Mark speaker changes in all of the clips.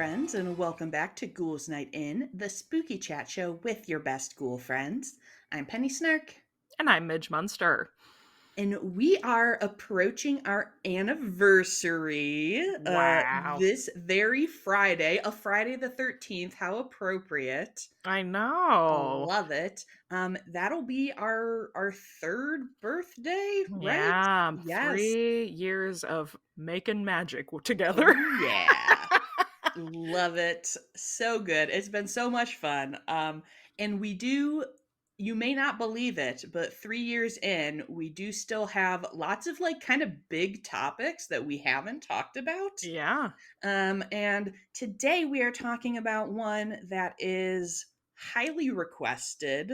Speaker 1: friends, and welcome back to Ghouls Night In, the spooky chat show with your best ghoul friends. I'm Penny Snark,
Speaker 2: And I'm Midge Munster.
Speaker 1: and we are approaching our anniversary
Speaker 2: Wow.
Speaker 1: this very Friday, a Friday the 13th. How appropriate.
Speaker 2: I
Speaker 1: I
Speaker 2: know.
Speaker 1: love it. That'll be our third birthday, right?
Speaker 2: Yeah,
Speaker 1: Yes.
Speaker 2: 3 years of making magic together.
Speaker 1: Oh, yeah. Love it. So good. It's been so much fun. And you may not believe it, but 3 years in, we do still have lots of like kind of big topics that we haven't talked about.
Speaker 2: Yeah.
Speaker 1: And today we are talking about one that is highly requested,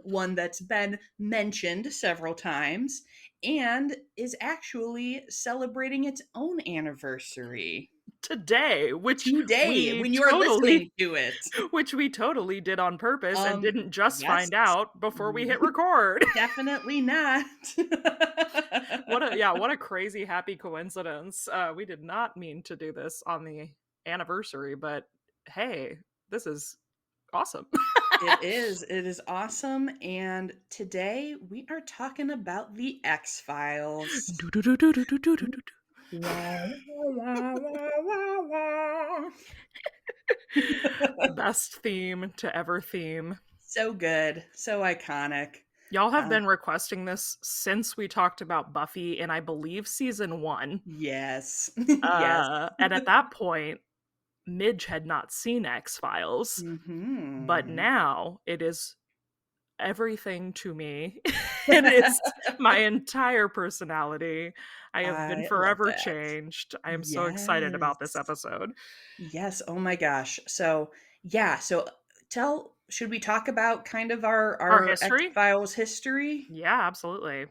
Speaker 1: one that's been mentioned several times, and is actually celebrating its own anniversary
Speaker 2: Today,
Speaker 1: today when you are listening to it.
Speaker 2: which we totally did on purpose and
Speaker 1: Um,
Speaker 2: didn't just
Speaker 1: yes,
Speaker 2: find out before we hit record.
Speaker 1: definitely not.
Speaker 2: What a crazy happy coincidence. We did not mean to do this on the anniversary, but hey, this is awesome.
Speaker 1: It is awesome. And today we are talking about the X-Files.
Speaker 2: Best theme to ever theme.
Speaker 1: So good, so iconic.
Speaker 2: Y'all have
Speaker 1: Uh,
Speaker 2: been requesting this since we talked about Buffy in, I believe, season 1.
Speaker 1: yes, yes.
Speaker 2: And at that point, Midge had not seen X-Files, but
Speaker 1: Hmm.
Speaker 2: now it is everything to me. And it's my entire personality. I have been
Speaker 1: I love
Speaker 2: forever
Speaker 1: that.
Speaker 2: changed. I am so excited about this
Speaker 1: Yes.
Speaker 2: episode.
Speaker 1: Yes, oh my gosh. So, yeah, so tell should we talk about kind of our
Speaker 2: Our
Speaker 1: our
Speaker 2: history?
Speaker 1: X-Files history?
Speaker 2: Yeah, absolutely.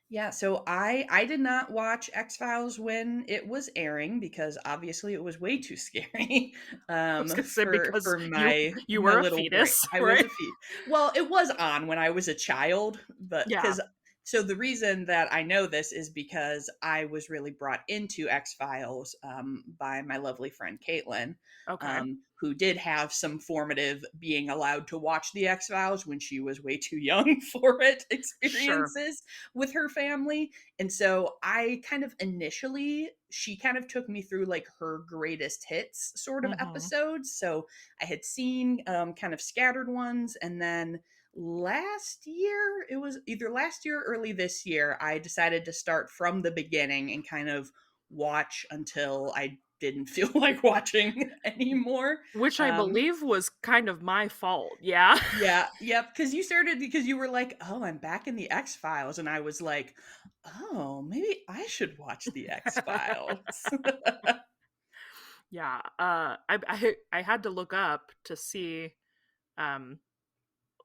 Speaker 1: Yeah, so I did not watch X-Files when it was airing because obviously it was way too scary
Speaker 2: I was gonna say
Speaker 1: for
Speaker 2: because you
Speaker 1: my
Speaker 2: you
Speaker 1: my
Speaker 2: were a
Speaker 1: little brain.
Speaker 2: fetus,
Speaker 1: I was
Speaker 2: right?
Speaker 1: a well, it was on when I was a child, but
Speaker 2: Yeah.
Speaker 1: because so the reason that I know this is because I was really brought into X-Files by my lovely friend Caitlin,
Speaker 2: Okay.
Speaker 1: who did have some formative being allowed to watch the X-Files when she was way too young for it
Speaker 2: Sure.
Speaker 1: experiences with her family. And so I kind of initially, she kind of took me through like her greatest hits sort of
Speaker 2: Mhm.
Speaker 1: episodes. So I had seen kind of scattered ones. And then last year, it was either last year or early this year, I decided to start from the beginning and kind of watch until I didn't feel like watching anymore.
Speaker 2: Which I
Speaker 1: Um,
Speaker 2: believe was kind of my fault, yeah?
Speaker 1: yeah, yep, because you started because you were like, "Oh, I'm back in the X-Files," and I was like, "Oh, maybe I should watch the X-Files."
Speaker 2: Yeah, I had to look up to see, um,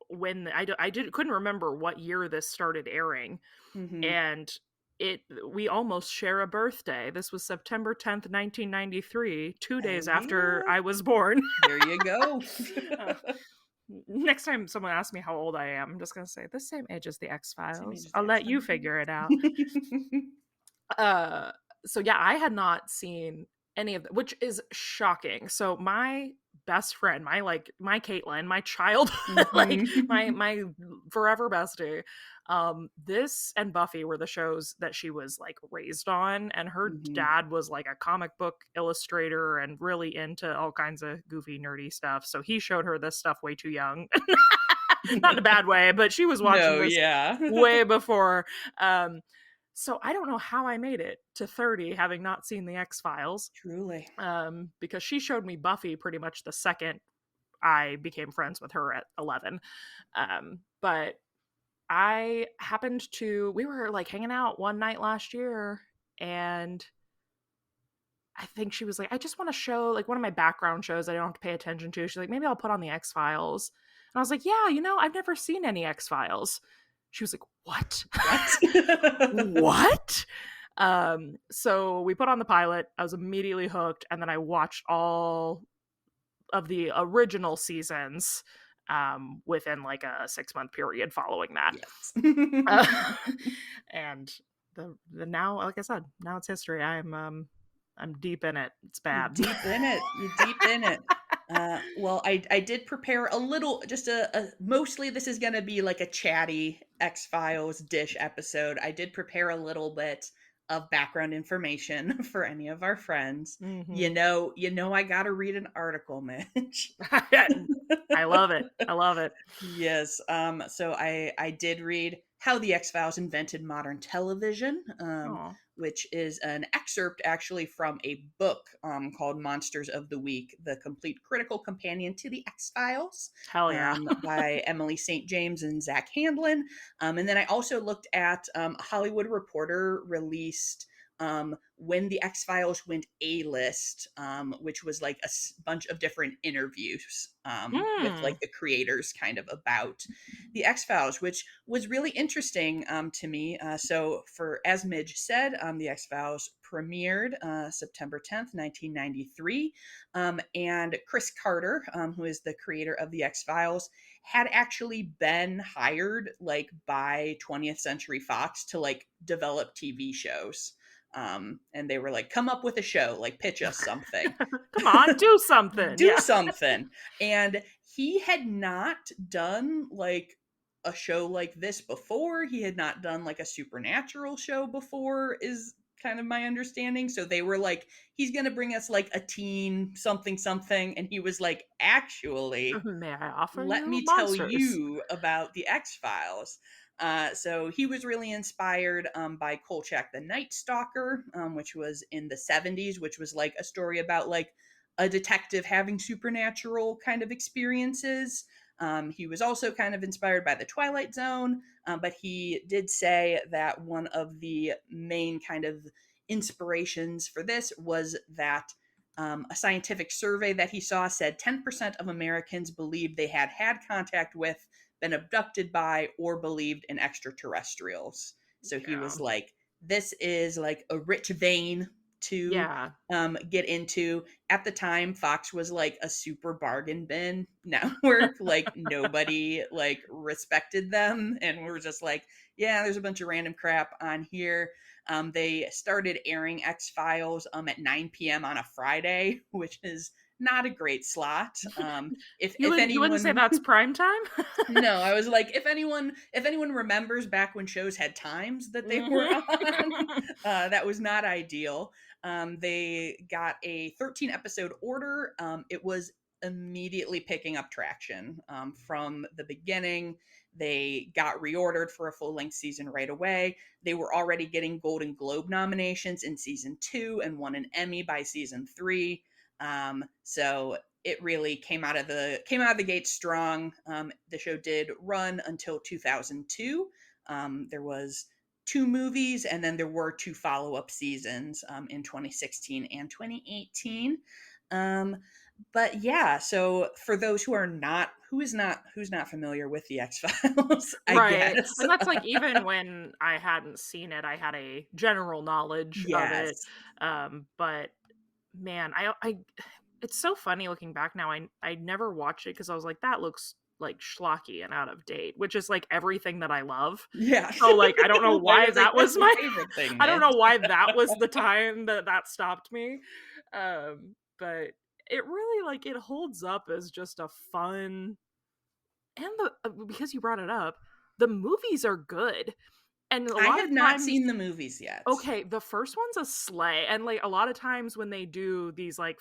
Speaker 2: when I did couldn't remember what year this started airing,
Speaker 1: Mhm.
Speaker 2: and we almost share a birthday. This was September 10th, 1993, 2
Speaker 1: Oh,
Speaker 2: days after
Speaker 1: yeah.
Speaker 2: I was born.
Speaker 1: There you go.
Speaker 2: Uh, Next time someone asks me how old I am, I'm just gonna say, "The same age as the
Speaker 1: Same age
Speaker 2: X-Files."
Speaker 1: as
Speaker 2: I'll
Speaker 1: the
Speaker 2: let you
Speaker 1: X-Files.
Speaker 2: figure it out. Uh, so yeah, I had not seen any of that, which is shocking. So my best friend, my Caitlin, my child, like my
Speaker 1: Mhm.
Speaker 2: my forever bestie, this and Buffy were the shows that she was like raised on, and her
Speaker 1: Mhm.
Speaker 2: dad was like a comic book illustrator and really into all kinds of goofy nerdy stuff. So he showed her this stuff way too young. Not in a bad way, but she was watching
Speaker 1: No,
Speaker 2: this
Speaker 1: yeah.
Speaker 2: way before. Um, so I don't know how I made it to 30 having not seen the X-Files,
Speaker 1: Truly.
Speaker 2: because she showed me Buffy pretty much the second I became friends with her at 11. But we were like hanging out one night last year, and I think she was like, I just want to show like one of my background shows I don't have to pay attention to. She's like, maybe I'll put on the X-Files. And I was like, yeah, I've never seen any X-Files. She was like, what?
Speaker 1: What?
Speaker 2: What? So we put on the pilot. I was immediately hooked, and then I watched all of the original seasons within like a 6-month period following that.
Speaker 1: Yes.
Speaker 2: Uh, and the now, like I said, now it's history. I'm deep in it. It's
Speaker 1: You're
Speaker 2: bad.
Speaker 1: deep in it. You're deep in it. Well, I did prepare a little, just mostly this is gonna be like a chatty X-Files dish episode. I did prepare a little bit of background information for any of our friends.
Speaker 2: Mhm.
Speaker 1: I gotta read an article, Mitch.
Speaker 2: I love it. I love it.
Speaker 1: Yes. So I did read How the X-Files Invented Modern Television,
Speaker 2: Oh,
Speaker 1: which is an excerpt actually from a book called Monsters of the Week: The Complete Critical Companion to the X-Files,
Speaker 2: hell yeah.
Speaker 1: by Emily St. James and Zach Handlin. And then I also looked at a Hollywood Reporter released when the X Files went A list, which was like bunch of different interviews with like
Speaker 2: Hmm.
Speaker 1: the creators kind of about the X Files, which was really interesting to me. So, for as Midge said, the X Files premiered September 10th, 1993. And Chris Carter, who is the creator of the X Files, had actually been hired like by 20th Century Fox to like develop TV shows. And they were like, come up with a show, like pitch us something.
Speaker 2: Come on, do something.
Speaker 1: Do
Speaker 2: Yeah.
Speaker 1: something. And he had not done like a show like this before. He had not done like a supernatural show before, is kind of my understanding. So they were like, he's going to bring us like a teen something something. And he was like, actually,
Speaker 2: May I offer
Speaker 1: let
Speaker 2: you
Speaker 1: me tell
Speaker 2: monsters?
Speaker 1: you about the X Files. So he was really inspired by Kolchak the Night Stalker, which was in the 70s, which was like a story about like a detective having supernatural kind of experiences. He was also kind of inspired by the Twilight Zone, but he did say that one of the main kind of inspirations for this was that a scientific survey that he saw said 10% of Americans believed they had had contact with, been abducted by, or believed in extraterrestrials. So he
Speaker 2: Yeah.
Speaker 1: was like, this is like a rich vein to
Speaker 2: Yeah.
Speaker 1: get into. At the time, Fox was like a super bargain bin network. Like nobody like respected them and we're just like, yeah, there's a bunch of random crap on here. They started airing X Files at 9 p.m. on a Friday, which is not a great slot. If
Speaker 2: You wouldn't say
Speaker 1: anyone,
Speaker 2: that's prime time?
Speaker 1: no, I was like, if anyone remembers back when shows had times that they were on,
Speaker 2: Mhm.
Speaker 1: that was not ideal. They got a 13 episode order. It was immediately picking up traction from the beginning. They got reordered for a full length season right away. They were already getting Golden Globe nominations in season 2 and won an Emmy by season 3. So it really came out of the gate strong. The show did run until 2002. There was 2 movies, and then there were 2 follow-up seasons in 2016 and 2018. Um, but yeah, so for those who's not familiar with the X Files, I
Speaker 2: Right.
Speaker 1: guess.
Speaker 2: And that's like even when I hadn't seen it, I had a general knowledge of it.
Speaker 1: Yes.
Speaker 2: But man, I it's so funny looking back now. I never watched it because I was like, that looks like schlocky and out of date, which is like everything that I love.
Speaker 1: Yeah.
Speaker 2: So like I don't know
Speaker 1: I
Speaker 2: why
Speaker 1: was like,
Speaker 2: that
Speaker 1: that's
Speaker 2: was
Speaker 1: my
Speaker 2: my
Speaker 1: favorite thing,
Speaker 2: I don't
Speaker 1: Mitch.
Speaker 2: know why that was the time that that stopped me. But it really like it holds up as just a fun and the because you brought it up, the movies are good. And a
Speaker 1: I
Speaker 2: lot of
Speaker 1: have not
Speaker 2: times
Speaker 1: seen the movies yet.
Speaker 2: okay, the first one's a sleigh, and, like, a lot of times when they do these, like,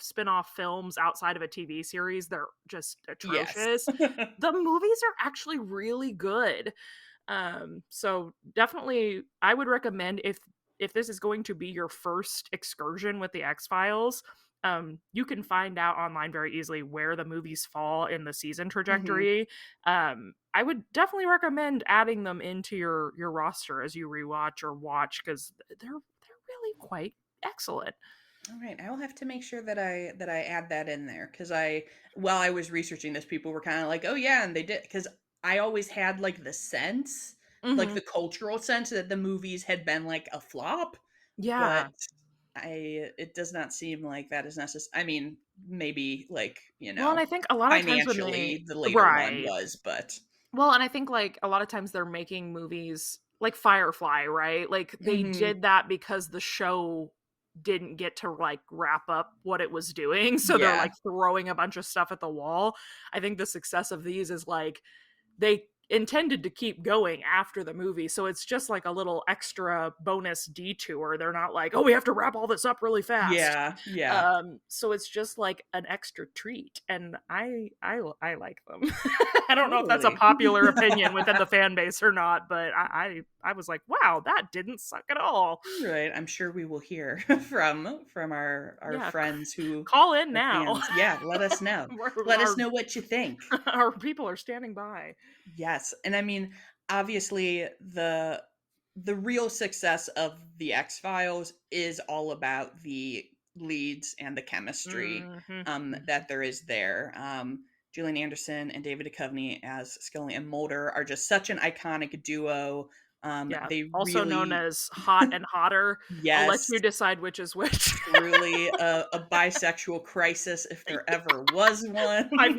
Speaker 2: spin-off films outside of a TV series, they're just
Speaker 1: Yes.
Speaker 2: atrocious. The movies are actually really good. So definitely I would recommend if this is going to be your first excursion with the X-Files, you can find out online very easily where the movies fall in the season
Speaker 1: Mhm.
Speaker 2: trajectory. I would definitely recommend adding them into your roster as you rewatch or watch because they're really quite excellent.
Speaker 1: All right, I will have to make sure that I add that in there because while I was researching this, people were kind of like, "Oh yeah," and they did because I always had like the sense, like
Speaker 2: Hmm.
Speaker 1: the cultural sense that the movies had been like a flop, but
Speaker 2: Yeah.
Speaker 1: it does not seem like that is necessary. I mean, maybe like
Speaker 2: Well, and I think a lot of times when they
Speaker 1: financially the later one
Speaker 2: right.
Speaker 1: was, but
Speaker 2: Well, and I think, like, a lot of times they're making movies like Firefly, right? Like, they
Speaker 1: mhm,
Speaker 2: did that because the show didn't get to like wrap up what it was doing, so they're
Speaker 1: Yeah.
Speaker 2: like throwing a bunch of stuff at the wall. I think the success of these is like they intended to keep going after the movie, so it's just like a little extra bonus detour. They're not like, oh, we have to wrap all this up really fast.
Speaker 1: Yeah. Yeah.
Speaker 2: So it's just like an extra treat, and I like them. I don't know if that's a
Speaker 1: Totally.
Speaker 2: popular opinion within the fan base or not, but I was like, wow, that didn't suck at all.
Speaker 1: Right. I'm sure we will hear from our
Speaker 2: Yeah,
Speaker 1: friends who
Speaker 2: call in
Speaker 1: are
Speaker 2: now.
Speaker 1: fans. Yeah, let us know. Let us
Speaker 2: our
Speaker 1: know what you think.
Speaker 2: our people are standing by.
Speaker 1: Yes, and I mean, obviously, the real success of the X-Files is all about the leads and the chemistry,
Speaker 2: Hmm.
Speaker 1: that there is there. Gillian Anderson and David Duchovny as Scully and Mulder are just such an iconic duo.
Speaker 2: Yeah,
Speaker 1: They
Speaker 2: also known
Speaker 1: really
Speaker 2: as Hot and Hotter. I'll let
Speaker 1: yes,
Speaker 2: you decide which is which.
Speaker 1: truly a bisexual crisis if there ever was one.
Speaker 2: I've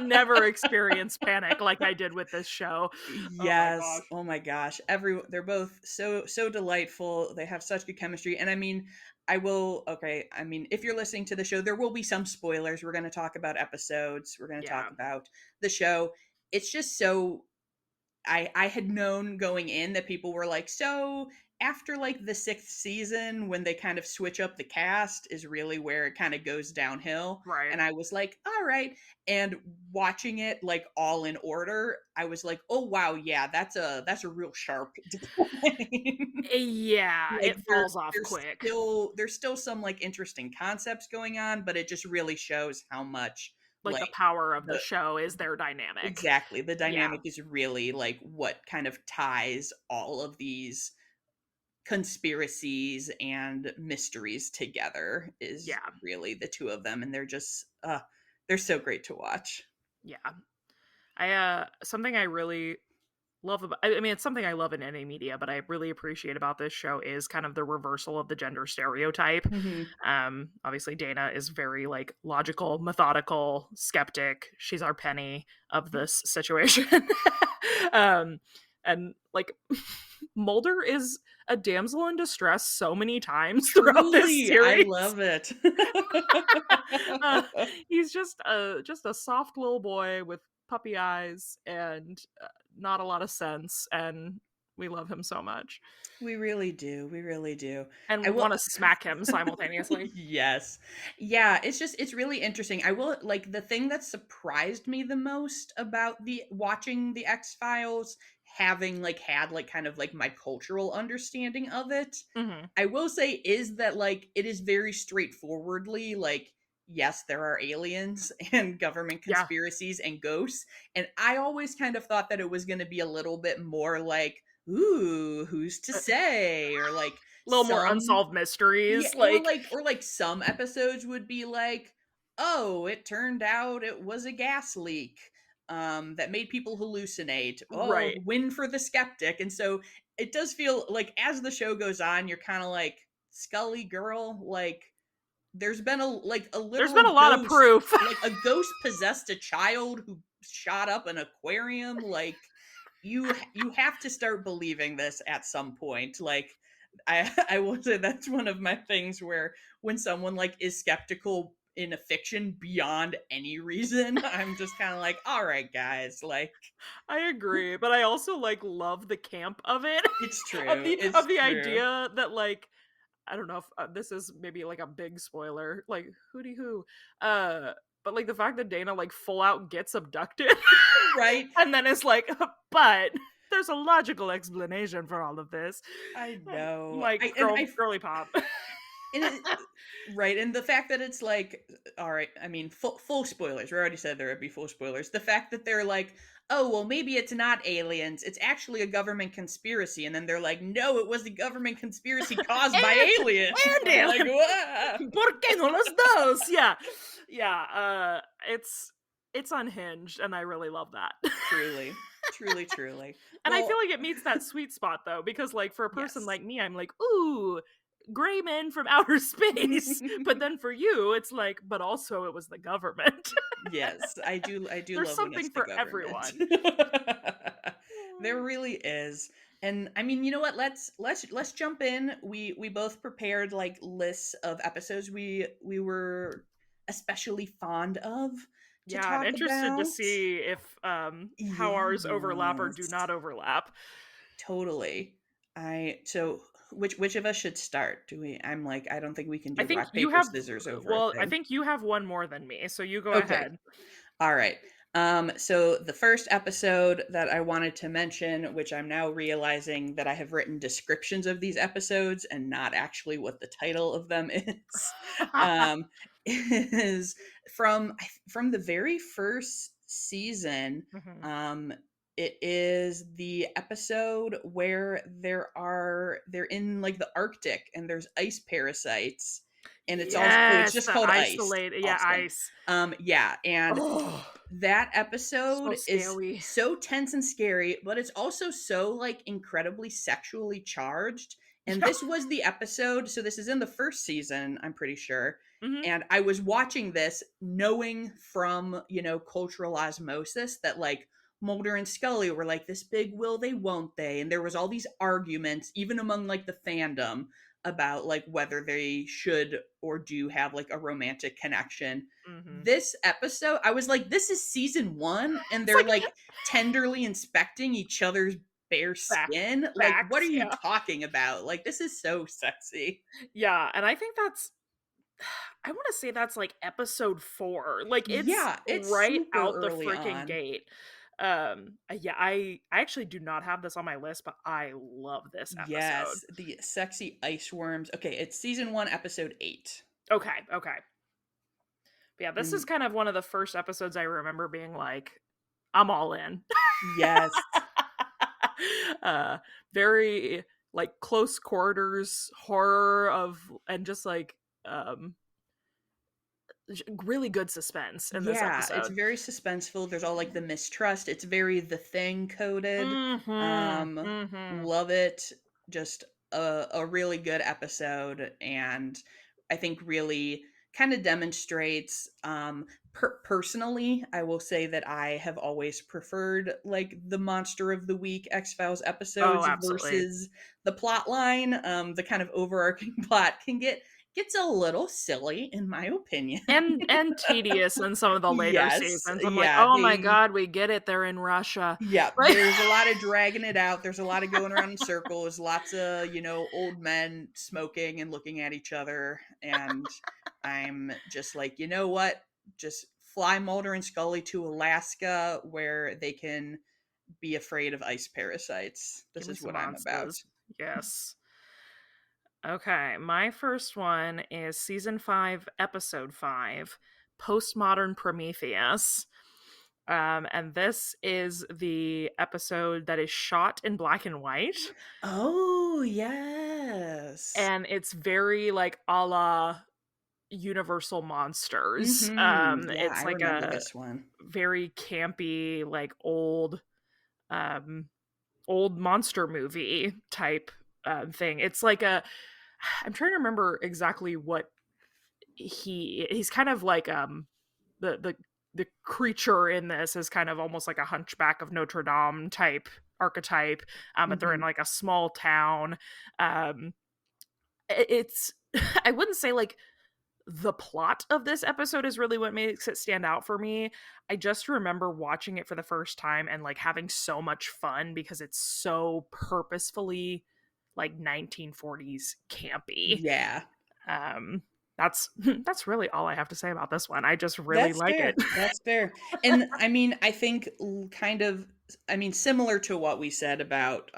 Speaker 2: never experienced panic like I did with this show. Oh my
Speaker 1: Yes.
Speaker 2: gosh.
Speaker 1: Oh my gosh. They're both so delightful. They have such good chemistry. And I mean, I mean, if you're listening to the show, there will be some spoilers. We're going to talk about episodes. We're going to talk
Speaker 2: Yeah,
Speaker 1: about the show. It's just so I had known going in that people were like, so after like the sixth season, when they kind of switch up the cast, is really where it kind of goes downhill.
Speaker 2: right.
Speaker 1: And I was like, all right. And watching it like all in order, I was like, oh wow, yeah, that's a real sharp decline.
Speaker 2: Yeah,
Speaker 1: Like
Speaker 2: it falls off quick.
Speaker 1: there's still some like interesting concepts going on, but it just really shows how much
Speaker 2: Like the
Speaker 1: like
Speaker 2: power of the
Speaker 1: the
Speaker 2: show is their dynamic.
Speaker 1: exactly. The
Speaker 2: Yeah,
Speaker 1: dynamic is really like what kind of ties all of these conspiracies and mysteries together is
Speaker 2: yeah,
Speaker 1: really the two of them. And they're so great to watch.
Speaker 2: yeah. Something I really love about, I mean, it's something I love in any media, but I really appreciate about this show is kind of the reversal of the gender stereotype.
Speaker 1: Hmm.
Speaker 2: Obviously Dana is very like logical, methodical, skeptic. She's our Penny of this situation. um and like Mulder is a damsel in distress so many times throughout this
Speaker 1: Truly, I
Speaker 2: series.
Speaker 1: love it.
Speaker 2: uh, he's just a soft little boy with puppy eyes and not a lot of sense, and we love him so much
Speaker 1: We really do. We really do. I
Speaker 2: and
Speaker 1: will
Speaker 2: want to smack him simultaneously.
Speaker 1: yes. Yeah, it's really interesting. I will like the thing that surprised me the most about the watching the X-Files, having like had like kind of like my cultural understanding of it,
Speaker 2: Hmm.
Speaker 1: I will say is that like it is very straightforwardly like yes, there are aliens and government
Speaker 2: Yeah,
Speaker 1: conspiracies and ghosts, and I always kind of thought that it was going to be a little bit more like ooh, who's to
Speaker 2: a
Speaker 1: say or like
Speaker 2: little more
Speaker 1: some
Speaker 2: unsolved
Speaker 1: yeah,
Speaker 2: mysteries, like
Speaker 1: or like some episodes would be like, "Oh, it turned out it was a gas leak that made people hallucinate. Oh,
Speaker 2: right.
Speaker 1: win for the skeptic." And so it does feel like as the show goes on, you're kind of like, "Scully girl, like there's been a
Speaker 2: There's been a
Speaker 1: literal
Speaker 2: lot of
Speaker 1: ghost,
Speaker 2: proof.
Speaker 1: like a ghost possessed a child who shot up an aquarium, like you have to start believing this at some point. Like I will say that's one of my things where when someone like is skeptical in a fiction beyond any reason, I'm just kind of like, all right, guys, like
Speaker 2: I agree, but I also like love the camp of it.
Speaker 1: it's
Speaker 2: of
Speaker 1: true.
Speaker 2: the
Speaker 1: It's
Speaker 2: of the
Speaker 1: true.
Speaker 2: idea that like I don't know if this is maybe like a big spoiler, like hooty hoo. Uh, but like the fact that Dana like full out gets abducted
Speaker 1: Right?
Speaker 2: and then it's like, but there's a logical explanation for all of this.
Speaker 1: I know.
Speaker 2: Like
Speaker 1: I and I
Speaker 2: girly pop.
Speaker 1: and it, right, and the fact that it's like, all right, I mean, full spoilers. We already said there would be full spoilers. The fact that they're like, oh, well, maybe it's not aliens. It's actually a government conspiracy, and then they're like, no, it was the government conspiracy caused by aliens.
Speaker 2: And
Speaker 1: I'm like,
Speaker 2: alien.
Speaker 1: "Wah."
Speaker 2: ¿Por qué no los dos? Yeah. Yeah. It's unhinged and I really love that.
Speaker 1: Truly, truly, truly.
Speaker 2: And I feel
Speaker 1: Well,
Speaker 2: like it meets that sweet spot though, because like for a person
Speaker 1: yes.
Speaker 2: like me, I'm like, ooh, gray men from outer space. But then for you, it's like, but also it was the government.
Speaker 1: Yes, I do
Speaker 2: There's
Speaker 1: love when it's
Speaker 2: something
Speaker 1: the
Speaker 2: for
Speaker 1: government.
Speaker 2: everyone.
Speaker 1: There really is. And I mean, you know what? Let's jump in. We both prepared like lists of episodes we were especially fond of to
Speaker 2: Yeah, I'm
Speaker 1: talk
Speaker 2: interested to
Speaker 1: about.
Speaker 2: see if how ours overlap or do
Speaker 1: Yes,
Speaker 2: not overlap.
Speaker 1: totally. I so which of us should start? Do we? I'm like I don't think we can
Speaker 2: I
Speaker 1: do
Speaker 2: think
Speaker 1: rock
Speaker 2: you
Speaker 1: paper
Speaker 2: have
Speaker 1: scissors over a
Speaker 2: well, I
Speaker 1: thing.
Speaker 2: think you have one more than me, so you go
Speaker 1: Okay.
Speaker 2: ahead.
Speaker 1: All right. So the first episode that I wanted to mention, which I'm now realizing that I have written descriptions of these episodes and not actually what the title of them is, um, is from the very first season.
Speaker 2: Mhm.
Speaker 1: Um, it is the episode where they're in like the Arctic and there's ice parasites, and it's
Speaker 2: Yes,
Speaker 1: just
Speaker 2: the
Speaker 1: called ice.
Speaker 2: isolated, yeah,
Speaker 1: Awesome.
Speaker 2: ice.
Speaker 1: Yeah, and
Speaker 2: Oh,
Speaker 1: that
Speaker 2: so
Speaker 1: episode is
Speaker 2: scary.
Speaker 1: so tense and scary, but it's also so like incredibly sexually charged. And
Speaker 2: Yeah.
Speaker 1: this was the episode, so this is in the first season, I'm pretty sure.
Speaker 2: Mhm.
Speaker 1: And I was watching this knowing from, cultural osmosis that like Mulder and Scully were like this big will they won't they, and there was all these arguments even among like the fandom about like whether they should or do have like a romantic connection.
Speaker 2: Mhm.
Speaker 1: This episode, I was like, this is season one, and
Speaker 2: It's
Speaker 1: they're
Speaker 2: like
Speaker 1: like tenderly inspecting each other's bare
Speaker 2: back
Speaker 1: skin. Like, what are
Speaker 2: backs,
Speaker 1: you
Speaker 2: yeah.
Speaker 1: talking about? Like, this is so sexy.
Speaker 2: Yeah, and I think that's I wanna say that's, like, episode 4, like, it's
Speaker 1: Yeah, it's
Speaker 2: right
Speaker 1: super
Speaker 2: out the
Speaker 1: early
Speaker 2: freaking
Speaker 1: on.
Speaker 2: gate. Yeah, I actually do not have this on my list, but I love this episode.
Speaker 1: Yes, the sexy ice worms. Okay, it's season one, episode 8.
Speaker 2: Okay, okay. But yeah, this is
Speaker 1: And
Speaker 2: kind of one of the first episodes I remember being like, "I'm all in."
Speaker 1: yes,
Speaker 2: Uh, very, like, close quarters horror of and just, like, um, really good suspense in this
Speaker 1: yeah, it's
Speaker 2: episode.
Speaker 1: very suspenseful. There's all like the mistrust. It's very The Thing coded.
Speaker 2: Mhm, mhm.
Speaker 1: Love it. Just a really good episode, and I think really kind of demonstrates. Personally, I will say that I have always preferred like the Monster of the Week X Files
Speaker 2: Oh,
Speaker 1: episodes
Speaker 2: absolutely.
Speaker 1: versus the plot line. The kind of overarching plot gets a little silly, in my opinion.
Speaker 2: And tedious in some of the later
Speaker 1: Yes,
Speaker 2: seasons. I'm like,
Speaker 1: yeah,
Speaker 2: "Oh my god, we get it, they're in Russia."
Speaker 1: yeah,
Speaker 2: Like
Speaker 1: there's a lot of dragging it out, there's a lot of going around in circles, lots of, old men smoking and looking at each other, and I'm just like, "You know what? Just fly Mulder and Scully to Alaska where they can be afraid of ice parasites.
Speaker 2: give
Speaker 1: This
Speaker 2: me
Speaker 1: is
Speaker 2: some
Speaker 1: what I'm about."
Speaker 2: monsters. Yes. Okay, my first one is season 5, episode 5, Postmodern Prometheus. And this is the episode that is shot in black and white,
Speaker 1: Oh, yes.
Speaker 2: and it's very like a la Universal Monsters.
Speaker 1: Mhm. Yeah, I
Speaker 2: It's like
Speaker 1: remember
Speaker 2: a
Speaker 1: this one.
Speaker 2: very campy, like um, old monster movie type thing. It's like a I'm trying to remember exactly what he's kind of like the the the creature in this is kind of almost like a hunchback of Notre Dame type archetype, but they're in
Speaker 1: Mhm.
Speaker 2: like a small town. um it's I wouldn't say like the plot of this episode is really what makes it stand out for me. I just remember watching it for the first time and like having so much fun because it's so purposefully like 1940s campy.
Speaker 1: Yeah.
Speaker 2: um that's that's really all I have to say about this one. I just really
Speaker 1: That's
Speaker 2: like it.
Speaker 1: fair, that's fair, and I mean, I think kind of I mean, similar to what we said about,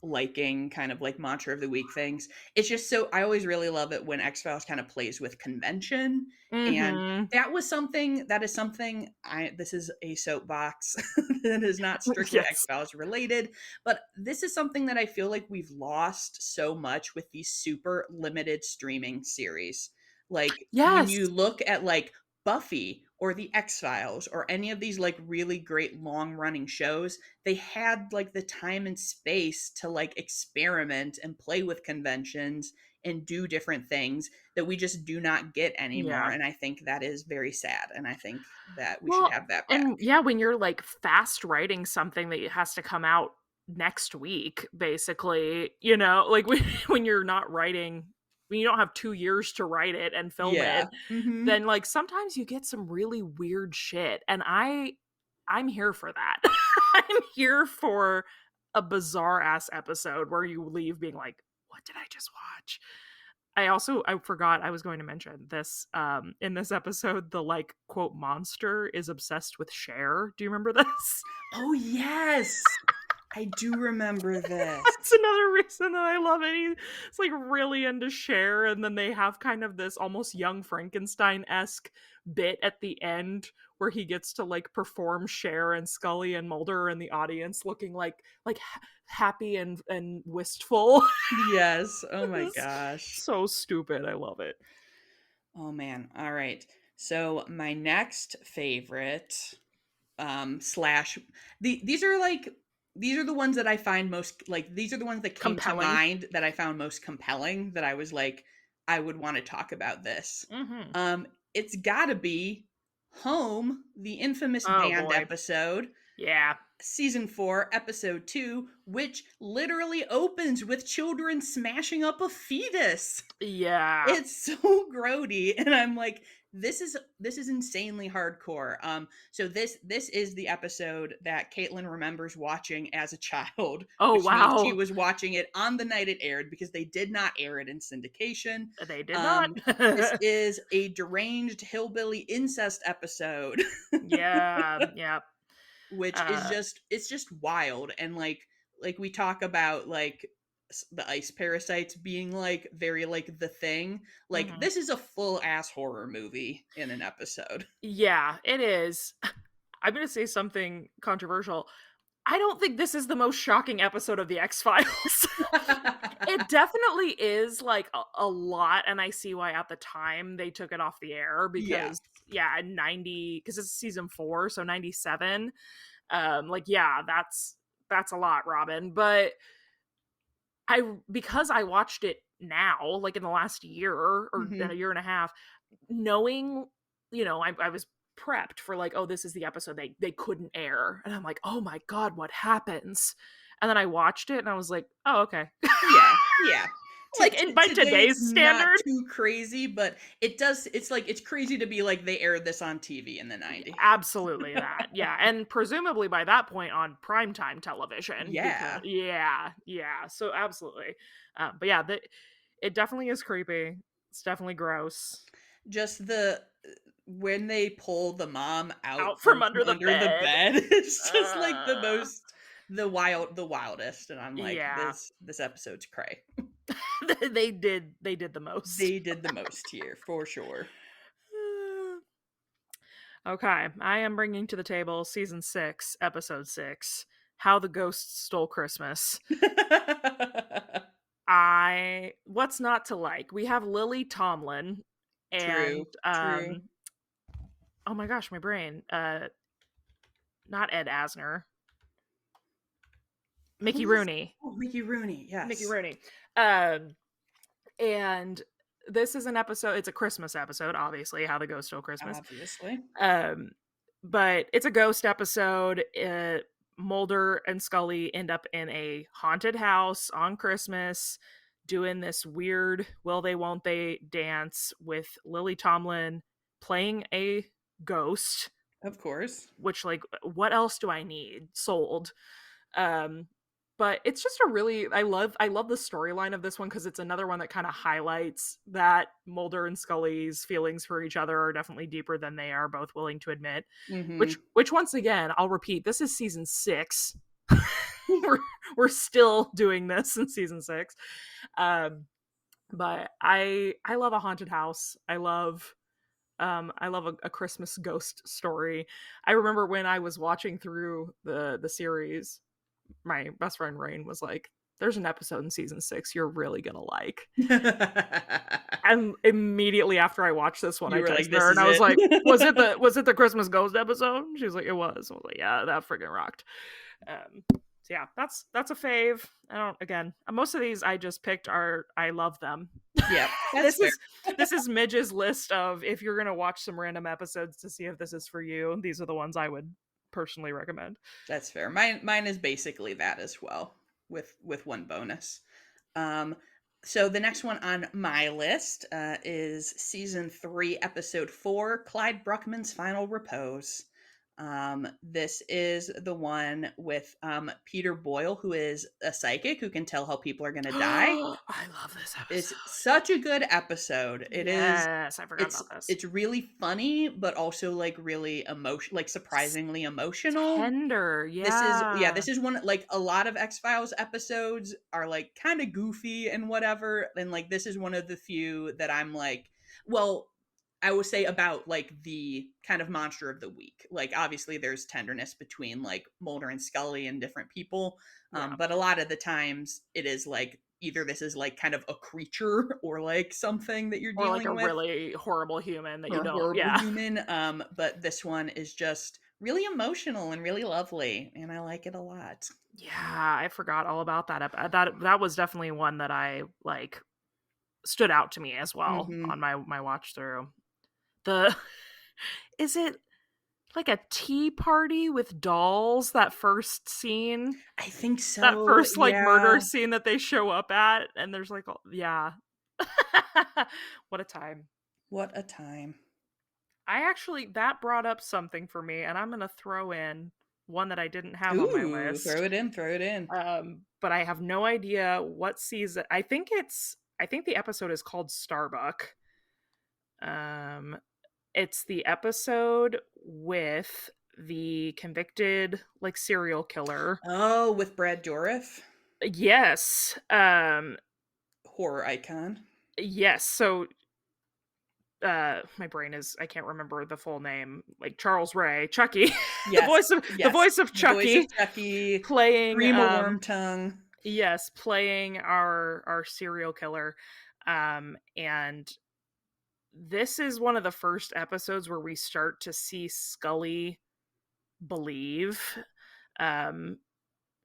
Speaker 1: liking kind of like mantra of the week things, it's just so I always really love it when X-Files kinda plays with convention, and
Speaker 2: Mhm.
Speaker 1: that is something I this is a soapbox that is not strictly
Speaker 2: Yes.
Speaker 1: X-Files related, but this is something that I feel like we've lost so much with these super limited streaming series. Like, when
Speaker 2: Yes.
Speaker 1: you look at, like, Buffy or The X-Files or any of these, like, really great long-running shows, they had, like, the time and space to, like, experiment and play with conventions and do different things that we just do not get anymore,
Speaker 2: Yeah.
Speaker 1: and I think that is very sad, and I think that we should
Speaker 2: Well,
Speaker 1: have that back.
Speaker 2: and yeah, when you're like fast writing something that has to come out next week, basically, you know, like when you're not writing, when you don't have 2 years to write it and film
Speaker 1: Yeah.
Speaker 2: it,
Speaker 1: Mhm.
Speaker 2: then like sometimes you get some really weird shit. And I'm here for that. I'm here for a bizarre ass episode where you leave being like, what did I just watch? I forgot I was going to mention this. In this episode, the like quote monster is obsessed with Cher. Do you remember this?
Speaker 1: Oh, yes. I do remember this.
Speaker 2: That's another reason that I love it. It's like really into Cher, and then they have kind of this almost young Frankenstein-esque bit at the end where he gets to like perform Cher, and Scully and Mulder in the audience looking happy and wistful.
Speaker 1: Yes. Oh my
Speaker 2: It's
Speaker 1: gosh.
Speaker 2: so stupid. I love it.
Speaker 1: Oh man. All right. So my next favorite slash these are like these are the ones that I find most like these are the ones that came to
Speaker 2: Compelling.
Speaker 1: mind that I found most compelling that I was like I would want to talk about this.
Speaker 2: Mhm.
Speaker 1: It's got to be Home, the infamous
Speaker 2: Oh
Speaker 1: band
Speaker 2: boy.
Speaker 1: episode,
Speaker 2: Yeah.
Speaker 1: season 4, episode 2, which literally opens with children smashing up a fetus.
Speaker 2: Yeah.
Speaker 1: It's so grody, and I'm like, this is insanely hardcore. So this is the episode that Caitlin remembers watching as a child,
Speaker 2: Oh
Speaker 1: which means she
Speaker 2: wow.
Speaker 1: was watching it on the night it aired because they did not air it in syndication.
Speaker 2: They did not.
Speaker 1: Um, this is a deranged hillbilly incest episode,
Speaker 2: Yeah. Yeah.
Speaker 1: which is
Speaker 2: Uh
Speaker 1: just it's just wild, and like we talk about like the ice parasites being like very like the thing, like
Speaker 2: mhm.
Speaker 1: this is a full ass horror movie in an episode.
Speaker 2: Yeah, it is. I'm going to say something controversial. I don't think this is the most shocking episode of the X-Files. It definitely is like a lot, and I see why at the time they took it off the air
Speaker 1: Yeah.
Speaker 2: because yeah, 90 because it's season 4, so 97. Like yeah, that's a lot, Robin. But I because I watched it now, like in the last year or
Speaker 1: Hmm.
Speaker 2: a year and a half, knowing, you know, I was prepped for like, oh, this is the episode they couldn't air, and I'm like, oh my god, what happens? And then I watched it, and I was like, oh, okay.
Speaker 1: Yeah, yeah.
Speaker 2: Like by
Speaker 1: Today it's
Speaker 2: today's
Speaker 1: not
Speaker 2: standard,
Speaker 1: too crazy, but it's like it's crazy to be like they aired this on TV in the 90s.
Speaker 2: absolutely that, yeah, and presumably by that point on primetime television, because
Speaker 1: Yeah.
Speaker 2: yeah, yeah, so absolutely, but yeah, it definitely is creepy. It's definitely gross.
Speaker 1: Just the when they pull the mom out
Speaker 2: Out from
Speaker 1: from
Speaker 2: under the
Speaker 1: under the
Speaker 2: bed.
Speaker 1: bed, it's just like the
Speaker 2: Uh,
Speaker 1: most the wildest, and I'm like,
Speaker 2: yeah.
Speaker 1: this episode's cray.
Speaker 2: They did the most.
Speaker 1: They did the most here for sure.
Speaker 2: Okay, I am bringing to the table season 6, episode 6, How the Ghosts Stole Christmas. I what's not to like? We have Lily Tomlin
Speaker 1: True,
Speaker 2: and
Speaker 1: true.
Speaker 2: oh my gosh, my brain. Not Ed Asner. Mickey
Speaker 1: Who is
Speaker 2: Rooney.
Speaker 1: Oh, Mickey Rooney,
Speaker 2: Mickey
Speaker 1: yes.
Speaker 2: Rooney. Um and this is an episode, it's a Christmas episode, obviously, How the Ghost Stole Christmas.
Speaker 1: Obviously.
Speaker 2: Um, but it's a ghost episode. Mulder and Scully end up in a haunted house on Christmas doing this weird will they won't they dance with Lily Tomlin playing a ghost,
Speaker 1: Of course.
Speaker 2: which like what else do I need? Sold. Um but it's just a really I love the storyline of this one because it's another one that kind of highlights that Mulder and Scully's feelings for each other are definitely deeper than they are both willing to admit.
Speaker 1: Mhm.
Speaker 2: Which once again, I'll repeat, this is season 6. we're still doing this in season 6. But I love a haunted house. I love a Christmas ghost story. I remember when I was watching through the series, my best friend Rain was like, there's an episode in season 6 you're really gonna like. And immediately after I watched this one,
Speaker 1: You
Speaker 2: I
Speaker 1: were like,
Speaker 2: texted
Speaker 1: "This
Speaker 2: her and
Speaker 1: is
Speaker 2: I was like,
Speaker 1: it."
Speaker 2: was it the Christmas ghost episode? She was like, it was. I was like, yeah, that freaking rocked. So yeah, that's a fave. I don't again, most of these I just picked are I love them.
Speaker 1: Yeah, that's
Speaker 2: this
Speaker 1: fair.
Speaker 2: is this is Midge's list of if you're gonna watch some random episodes to see if this is for you, these are the ones I would personally recommend.
Speaker 1: That's fair. Mine is basically that as well, with one bonus. Um, so the next one on my list is season 3, episode 4, Clyde Bruckman's Final Repose. This is the one with Peter Boyle, who is a psychic who can tell how people are going to die.
Speaker 2: I love this
Speaker 1: It's
Speaker 2: episode.
Speaker 1: such a good episode. It is.
Speaker 2: Yes, I forgot
Speaker 1: It's
Speaker 2: about this.
Speaker 1: it's really funny, but also like really like surprisingly emotional.
Speaker 2: Tender,
Speaker 1: This
Speaker 2: yeah.
Speaker 1: is one, like, a lot of X-Files episodes are like kind of goofy and whatever, and like this is one of the few that I'm like, well, I will say about like the kind of monster of the week. Like obviously there's tenderness between like Mulder and Scully and different people,
Speaker 2: Yeah.
Speaker 1: but a lot of the times it is like either this is like kind of a creature or like something that you're
Speaker 2: Or like a
Speaker 1: dealing with,
Speaker 2: really horrible human that you
Speaker 1: or a
Speaker 2: don't,
Speaker 1: horrible
Speaker 2: yeah.
Speaker 1: human. But this one is just really emotional and really lovely, and I like it a lot.
Speaker 2: Yeah, I forgot all about that that was definitely one that I, like, stood out to me as well
Speaker 1: Hmm.
Speaker 2: on my watch through. The is it like a tea party with dolls, that first scene?
Speaker 1: I think
Speaker 2: That
Speaker 1: so.
Speaker 2: first, like, murder
Speaker 1: Yeah.
Speaker 2: scene that they show up at, and there's, like, all yeah. What a time.
Speaker 1: What a time.
Speaker 2: I actually that brought up something for me, and I'm gonna throw in one that I didn't have on my
Speaker 1: Ooh, throw
Speaker 2: list.
Speaker 1: it in, throw it in.
Speaker 2: But I have no idea what season. I think the episode is called Starbuck. Um, it's the episode with the convicted, like, serial killer.
Speaker 1: Oh, with Brad Dourif,
Speaker 2: Yes.
Speaker 1: horror icon.
Speaker 2: Yes. So my brain is I can't remember the full name. Like Charles Ray, Chucky.
Speaker 1: Yes,
Speaker 2: The
Speaker 1: yes.
Speaker 2: voice of
Speaker 1: The voice of
Speaker 2: Chucky
Speaker 1: Chucky,
Speaker 2: playing
Speaker 1: Grima Wormtongue.
Speaker 2: yes, playing our serial killer. And this is one of the first episodes where we start to see Scully believe, um,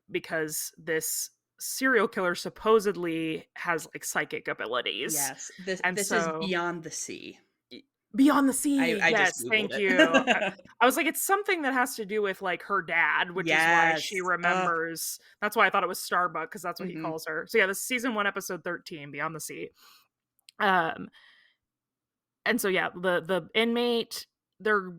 Speaker 2: because this serial killer supposedly has like psychic abilities.
Speaker 1: Yes, this
Speaker 2: And
Speaker 1: this is
Speaker 2: so
Speaker 1: Beyond the Sea.
Speaker 2: Beyond the Sea,
Speaker 1: I just
Speaker 2: yes,
Speaker 1: googled
Speaker 2: thank you.
Speaker 1: it.
Speaker 2: I was like, it's something that has to do with, like, her dad, which is why she
Speaker 1: Yes.
Speaker 2: remembers that's why I thought it was Starbuck because that's what he
Speaker 1: Mhm.
Speaker 2: calls her. So, yeah, this is season 1, episode 13, Beyond the Sea. Um, and so, yeah, the inmate, they're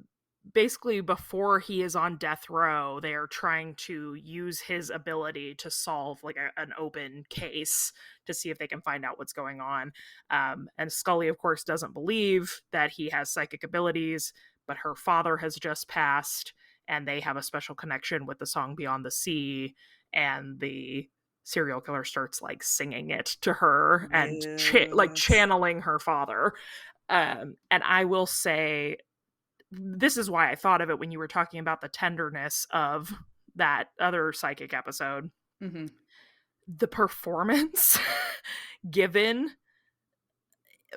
Speaker 2: basically before he is on death row, they are trying to use his ability to solve, like, an open case to see if they can find out what's going on. And Scully, of course, doesn't believe that he has psychic abilities, but her father has just passed, and they have a special connection with the song Beyond the Sea, and the serial killer starts like singing it to her and like
Speaker 1: Yes.
Speaker 2: channeling her father. And I will say this is why I thought of it when you were talking about the tenderness of that other psychic episode.
Speaker 1: Mhm.
Speaker 2: The performance given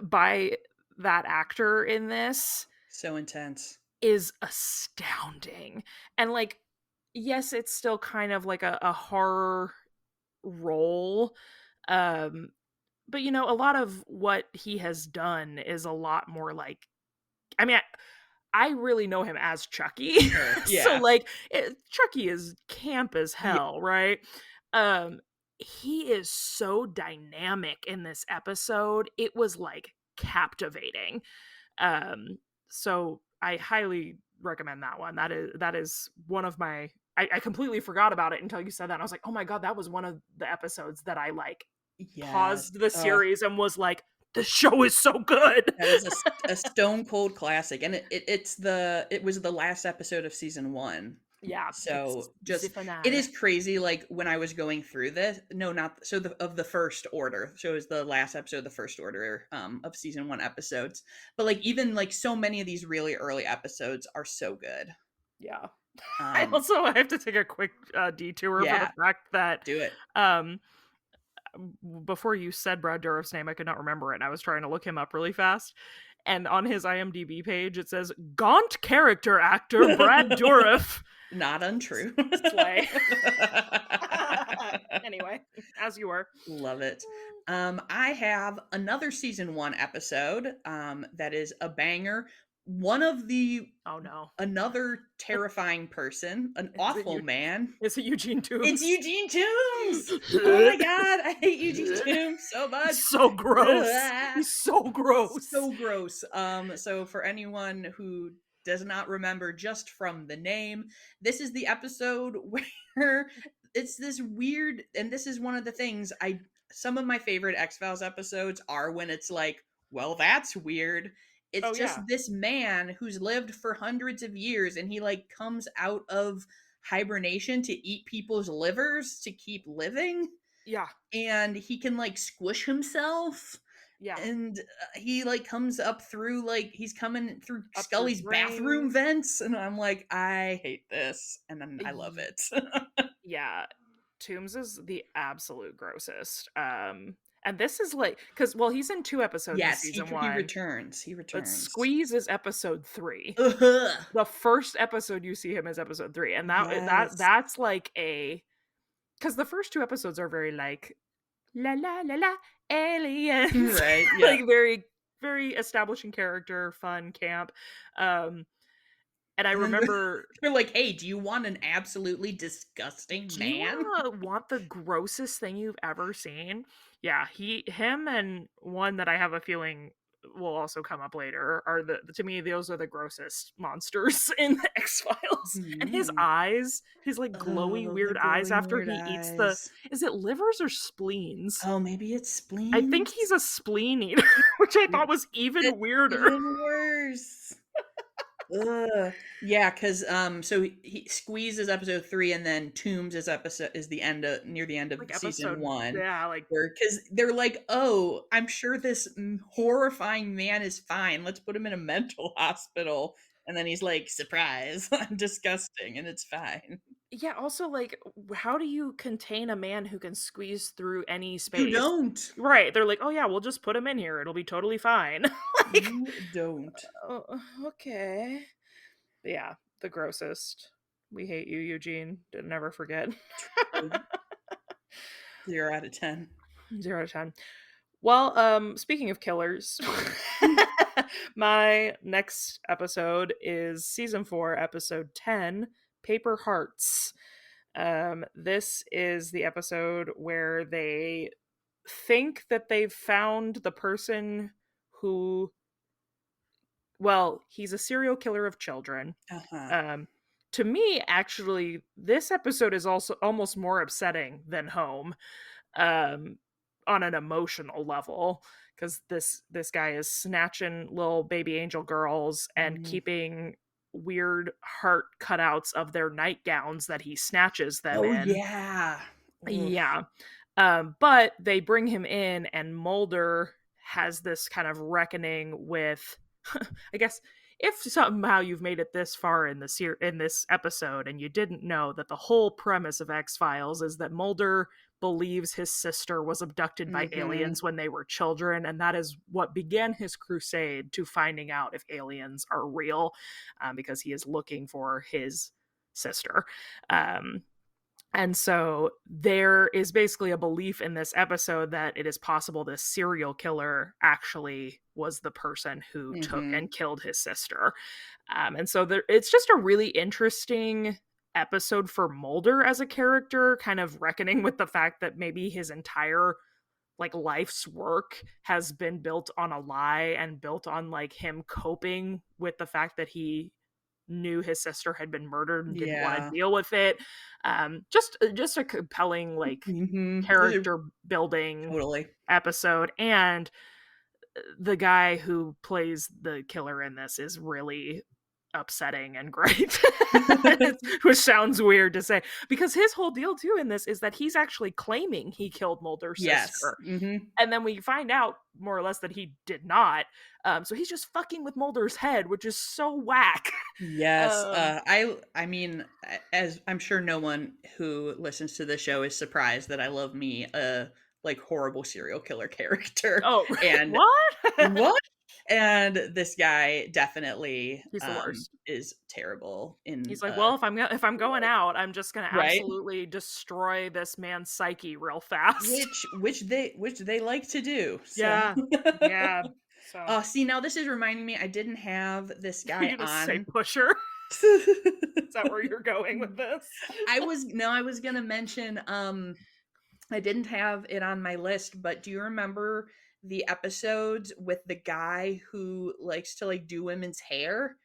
Speaker 2: by that actor in this
Speaker 1: So intense.
Speaker 2: is astounding. And like, yes, it's still kind of like a horror role. Um, but you know, a lot of what he has done is a lot more like I mean, I really know him as Chucky.
Speaker 1: Sure.
Speaker 2: So,
Speaker 1: Yeah.
Speaker 2: like, Chucky is camp as
Speaker 1: Yeah.
Speaker 2: hell, right? Um, he is so dynamic in this episode. It was, like, captivating. Um, so I highly recommend that one. That is one of my I completely forgot about it until you said that. I was like, "Oh my god, that was one of the episodes that I, like,
Speaker 1: Yes.
Speaker 2: paused the series and was like, 'This show is so good.'"
Speaker 1: That is a stone cold classic, and it was the last episode of season 1.
Speaker 2: Yeah, it's
Speaker 1: So,
Speaker 2: the
Speaker 1: just it
Speaker 2: finale.
Speaker 1: is crazy, like, when I was going through this no, not so the First Order, so it was the last episode of the First Order, of season 1 episodes, but, like, even, like, so many of these really early episodes are so good.
Speaker 2: Yeah.
Speaker 1: Um
Speaker 2: I have to take a quick, detour for the
Speaker 1: Yeah,
Speaker 2: fact that,
Speaker 1: do it.
Speaker 2: um, before you said Brad Dourif's name, I could not remember it, and I was trying to look him up really fast, and on his IMDb page, it says, "Gaunt character actor Brad Dourif."
Speaker 1: Not untrue.
Speaker 2: Slay. Anyway, as you were.
Speaker 1: Love it. I have another season 1 episode, that is a banger, one of the
Speaker 2: Oh, no.
Speaker 1: another terrifying person, an
Speaker 2: Is it
Speaker 1: awful
Speaker 2: Eu
Speaker 1: man.
Speaker 2: is it Eugene
Speaker 1: It's
Speaker 2: Toombs?
Speaker 1: Eugene Toombs! Oh my god, I hate Eugene Toombs so
Speaker 2: He's
Speaker 1: much.
Speaker 2: so gross.
Speaker 1: Ugh.
Speaker 2: He's so gross.
Speaker 1: So gross. So for anyone who does not remember just from the name, this is the episode where it's this weird, and this is one of the things some of my favorite X-Files episodes are when it's like, well, that's weird. It's
Speaker 2: Oh,
Speaker 1: just
Speaker 2: yeah.
Speaker 1: this man who's lived for hundreds of years and he like comes out of hibernation to eat people's livers to keep living,
Speaker 2: Yeah.
Speaker 1: and he can like squish himself,
Speaker 2: Yeah.
Speaker 1: and he like comes up through, like he's coming through
Speaker 2: Up through
Speaker 1: Scully's bathroom
Speaker 2: drains.
Speaker 1: vents, and I'm like, I hate this, and then I love
Speaker 2: Ye
Speaker 1: it.
Speaker 2: Yeah. Toombs is the absolute grossest. And this is like, because well, he's in 2 episodes in
Speaker 1: Yes,
Speaker 2: season
Speaker 1: he
Speaker 2: 1,
Speaker 1: returns. He
Speaker 2: but
Speaker 1: returns.
Speaker 2: Squeeze is episode 3.
Speaker 1: Ugh.
Speaker 2: The first episode you see him is episode 3, and
Speaker 1: Yes.
Speaker 2: that's like a, because the first 2 episodes are very like, "La, la, la, la, aliens."
Speaker 1: Right. Yeah.
Speaker 2: Like, very, very establishing character, fun, camp. Um, and I
Speaker 1: And then
Speaker 2: remember,
Speaker 1: they're like, "Hey, do you want an absolutely disgusting
Speaker 2: "Do you
Speaker 1: man?"
Speaker 2: wanna want the grossest thing you've ever seen?" Yeah, him and one that I have a feeling will also come up later are to me, those are the grossest monsters in the X-Files. And his
Speaker 1: Mhm.
Speaker 2: eyes, his, like, glowy,
Speaker 1: Oh, the
Speaker 2: weird eyes
Speaker 1: glowing
Speaker 2: after
Speaker 1: weird
Speaker 2: he eats the,
Speaker 1: eyes.
Speaker 2: is it livers or spleens?
Speaker 1: Oh, maybe it's
Speaker 2: I think he's
Speaker 1: spleens.
Speaker 2: a spleen eater, which I thought was
Speaker 1: It's
Speaker 2: even weirder.
Speaker 1: even worse. Ugh. Yeah, because so he Squeeze is episode 3, and then Tombs is the end of near the end of
Speaker 2: Like,
Speaker 1: season
Speaker 2: episode,
Speaker 1: 1,
Speaker 2: yeah, like,
Speaker 1: where because they're like, "Oh, I'm sure this horrifying man is fine. Let's put him in a mental hospital." And then he's like, "Surprise, I'm disgusting, and it's fine."
Speaker 2: yeah, also, like, how do you contain a man who can squeeze through any
Speaker 1: You
Speaker 2: space?
Speaker 1: don't.
Speaker 2: Right, they're like, "Oh, yeah, we'll just put him in here, it'll be totally fine." Like,
Speaker 1: You don't.
Speaker 2: "Oh, okay." Yeah, the grossest. We hate you, Eugene. Never forget.
Speaker 1: Truly. 0 out of 10.
Speaker 2: 0 out of 10. Well, speaking of killers, my next episode is season 4, episode 10, Paper Hearts. This is the episode where they think that they've found the person who, well, he's a serial killer of children.
Speaker 1: Uh-huh.
Speaker 2: Um, to me, actually, this episode is also almost more upsetting than Home, um, on an emotional level, because this guy is snatching little baby angel girls and
Speaker 1: Mhm.
Speaker 2: keeping weird heart cutouts of their nightgowns that he snatches them
Speaker 1: Oh,
Speaker 2: in.
Speaker 1: yeah. Oof.
Speaker 2: Yeah. But they bring him in, and Mulder has this kind of reckoning with, I guess, if somehow you've made it this far in in this episode and you didn't know that the whole premise of X-Files is that Mulder believes his sister was abducted by
Speaker 1: Mhm.
Speaker 2: aliens when they were children, and that is what began his crusade to finding out if aliens are real, because he is looking for his sister. Um, and so there is basically a belief in this episode that it is possible this serial killer actually was the person who took
Speaker 1: Mhm.
Speaker 2: and killed his sister. And so it's just a really interesting episode for Mulder as a character, kind of reckoning with the fact that maybe his entire like life's work has been built on a lie and built on like him coping with the fact that he knew his sister had been murdered and didn't want to
Speaker 1: Yeah.
Speaker 2: deal with it. Just a compelling like
Speaker 1: Mhm.
Speaker 2: character building
Speaker 1: Totally.
Speaker 2: episode, and the guy who plays the killer in this is really upsetting and great. Which sounds weird to say, because his whole deal too in this is that he's actually claiming he killed Mulder's
Speaker 1: Yes.
Speaker 2: sister,
Speaker 1: Mhm.
Speaker 2: and then we find out more or less that he did not. So he's just fucking with Mulder's head, which is so whack.
Speaker 1: Yes.
Speaker 2: um
Speaker 1: I mean, as I'm sure no one who listens to the show is surprised that I love me a like horrible serial killer character.
Speaker 2: oh,
Speaker 1: And
Speaker 2: what?
Speaker 1: what? And this guy definitely
Speaker 2: He's the worst.
Speaker 1: is terrible in
Speaker 2: He's like, well, if I'm going out, I'm just gonna
Speaker 1: right?
Speaker 2: absolutely destroy this man's psyche real fast.
Speaker 1: Which they like to do. So
Speaker 2: Yeah, yeah. So,
Speaker 1: See, now this is reminding me I didn't have this
Speaker 2: are
Speaker 1: guy
Speaker 2: you gonna say
Speaker 1: on.
Speaker 2: Pusher? Is that where you're going with this?
Speaker 1: I was gonna mention, I didn't have it on my list, but do you remember the episodes with the guy who likes to, like, do women's hair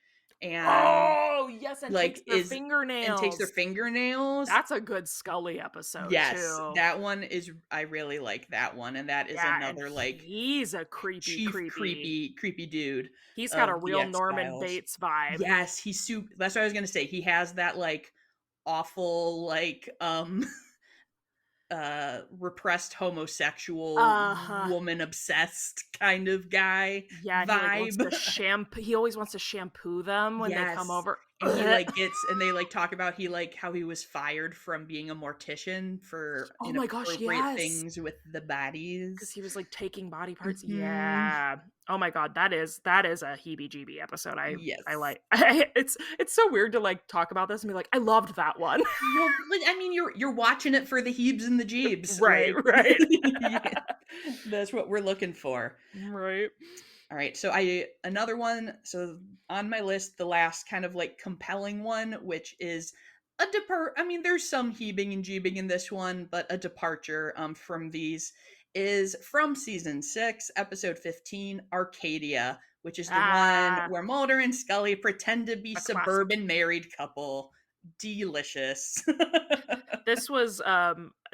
Speaker 1: and,
Speaker 2: Oh, yes, and takes
Speaker 1: like,
Speaker 2: their
Speaker 1: is and takes their
Speaker 2: fingernails.
Speaker 1: fingernails?
Speaker 2: That's a good Scully episode
Speaker 1: Yes,
Speaker 2: too.
Speaker 1: that one is I really like that one, and that is
Speaker 2: Yeah, and
Speaker 1: another, like,
Speaker 2: he's a creepy,
Speaker 1: chief
Speaker 2: creepy.
Speaker 1: creepy dude
Speaker 2: He's got a
Speaker 1: of the
Speaker 2: real Norman
Speaker 1: X-Files.
Speaker 2: Bates vibe.
Speaker 1: Yes, he's that's what I was gonna say, he has that, like, awful, like, repressed homosexual,
Speaker 2: Uh-huh.
Speaker 1: woman obsessed kind of guy
Speaker 2: Yeah, and he, like, wants
Speaker 1: vibe.
Speaker 2: to shampoo he always wants to shampoo them when they come
Speaker 1: Yes,
Speaker 2: over.
Speaker 1: and he, like, gets and they, like, talk about how he was fired from being a mortician for
Speaker 2: Oh my gosh,
Speaker 1: inappropriate
Speaker 2: yes!
Speaker 1: things with the
Speaker 2: 'Cause
Speaker 1: bodies.
Speaker 2: he was, like, taking body parts.
Speaker 1: Mhm.
Speaker 2: Yeah. Oh my god, that is a heebie-jeebie episode. I
Speaker 1: Yes.
Speaker 2: like it's so weird to, like, talk about this and be like, "I loved that one."
Speaker 1: Well, like, I mean, you're watching it for the Hebes and the Jeebs,
Speaker 2: Right,
Speaker 1: like,
Speaker 2: right.
Speaker 1: yeah, that's what we're looking for.
Speaker 2: Right.
Speaker 1: All right, so I another one, so on my list, the last kind of like compelling one, which is a depart. I mean, there's some heebing and jeebing in this one, but a departure from these is from season 6, episode 15, Arcadia, which is the one
Speaker 2: Ah,
Speaker 1: where Mulder and Scully pretend to be
Speaker 2: a classic.
Speaker 1: suburban married couple. Delicious.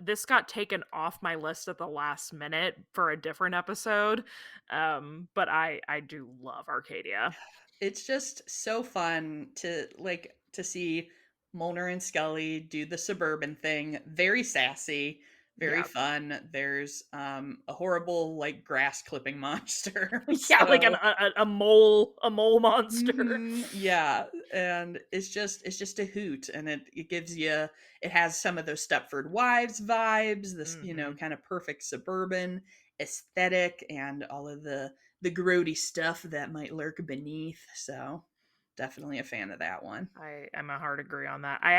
Speaker 2: This got taken off my list at the last minute for a different episode, but I do love Arcadia.
Speaker 1: It's just so fun to to see Mulder and Scully do the suburban thing. Very sassy, very
Speaker 2: Yeah.
Speaker 1: fun. There's a horrible like grass clipping monster.
Speaker 2: Yeah, like
Speaker 1: So
Speaker 2: a mole monster.
Speaker 1: yeah, and it's just a hoot, and it gives you it has some of those Stepford Wives vibes, this
Speaker 2: Mhm.
Speaker 1: kind of perfect suburban aesthetic, and all of the grody stuff that might lurk beneath. So definitely a fan of that one.
Speaker 2: I'm a hard agree on that. I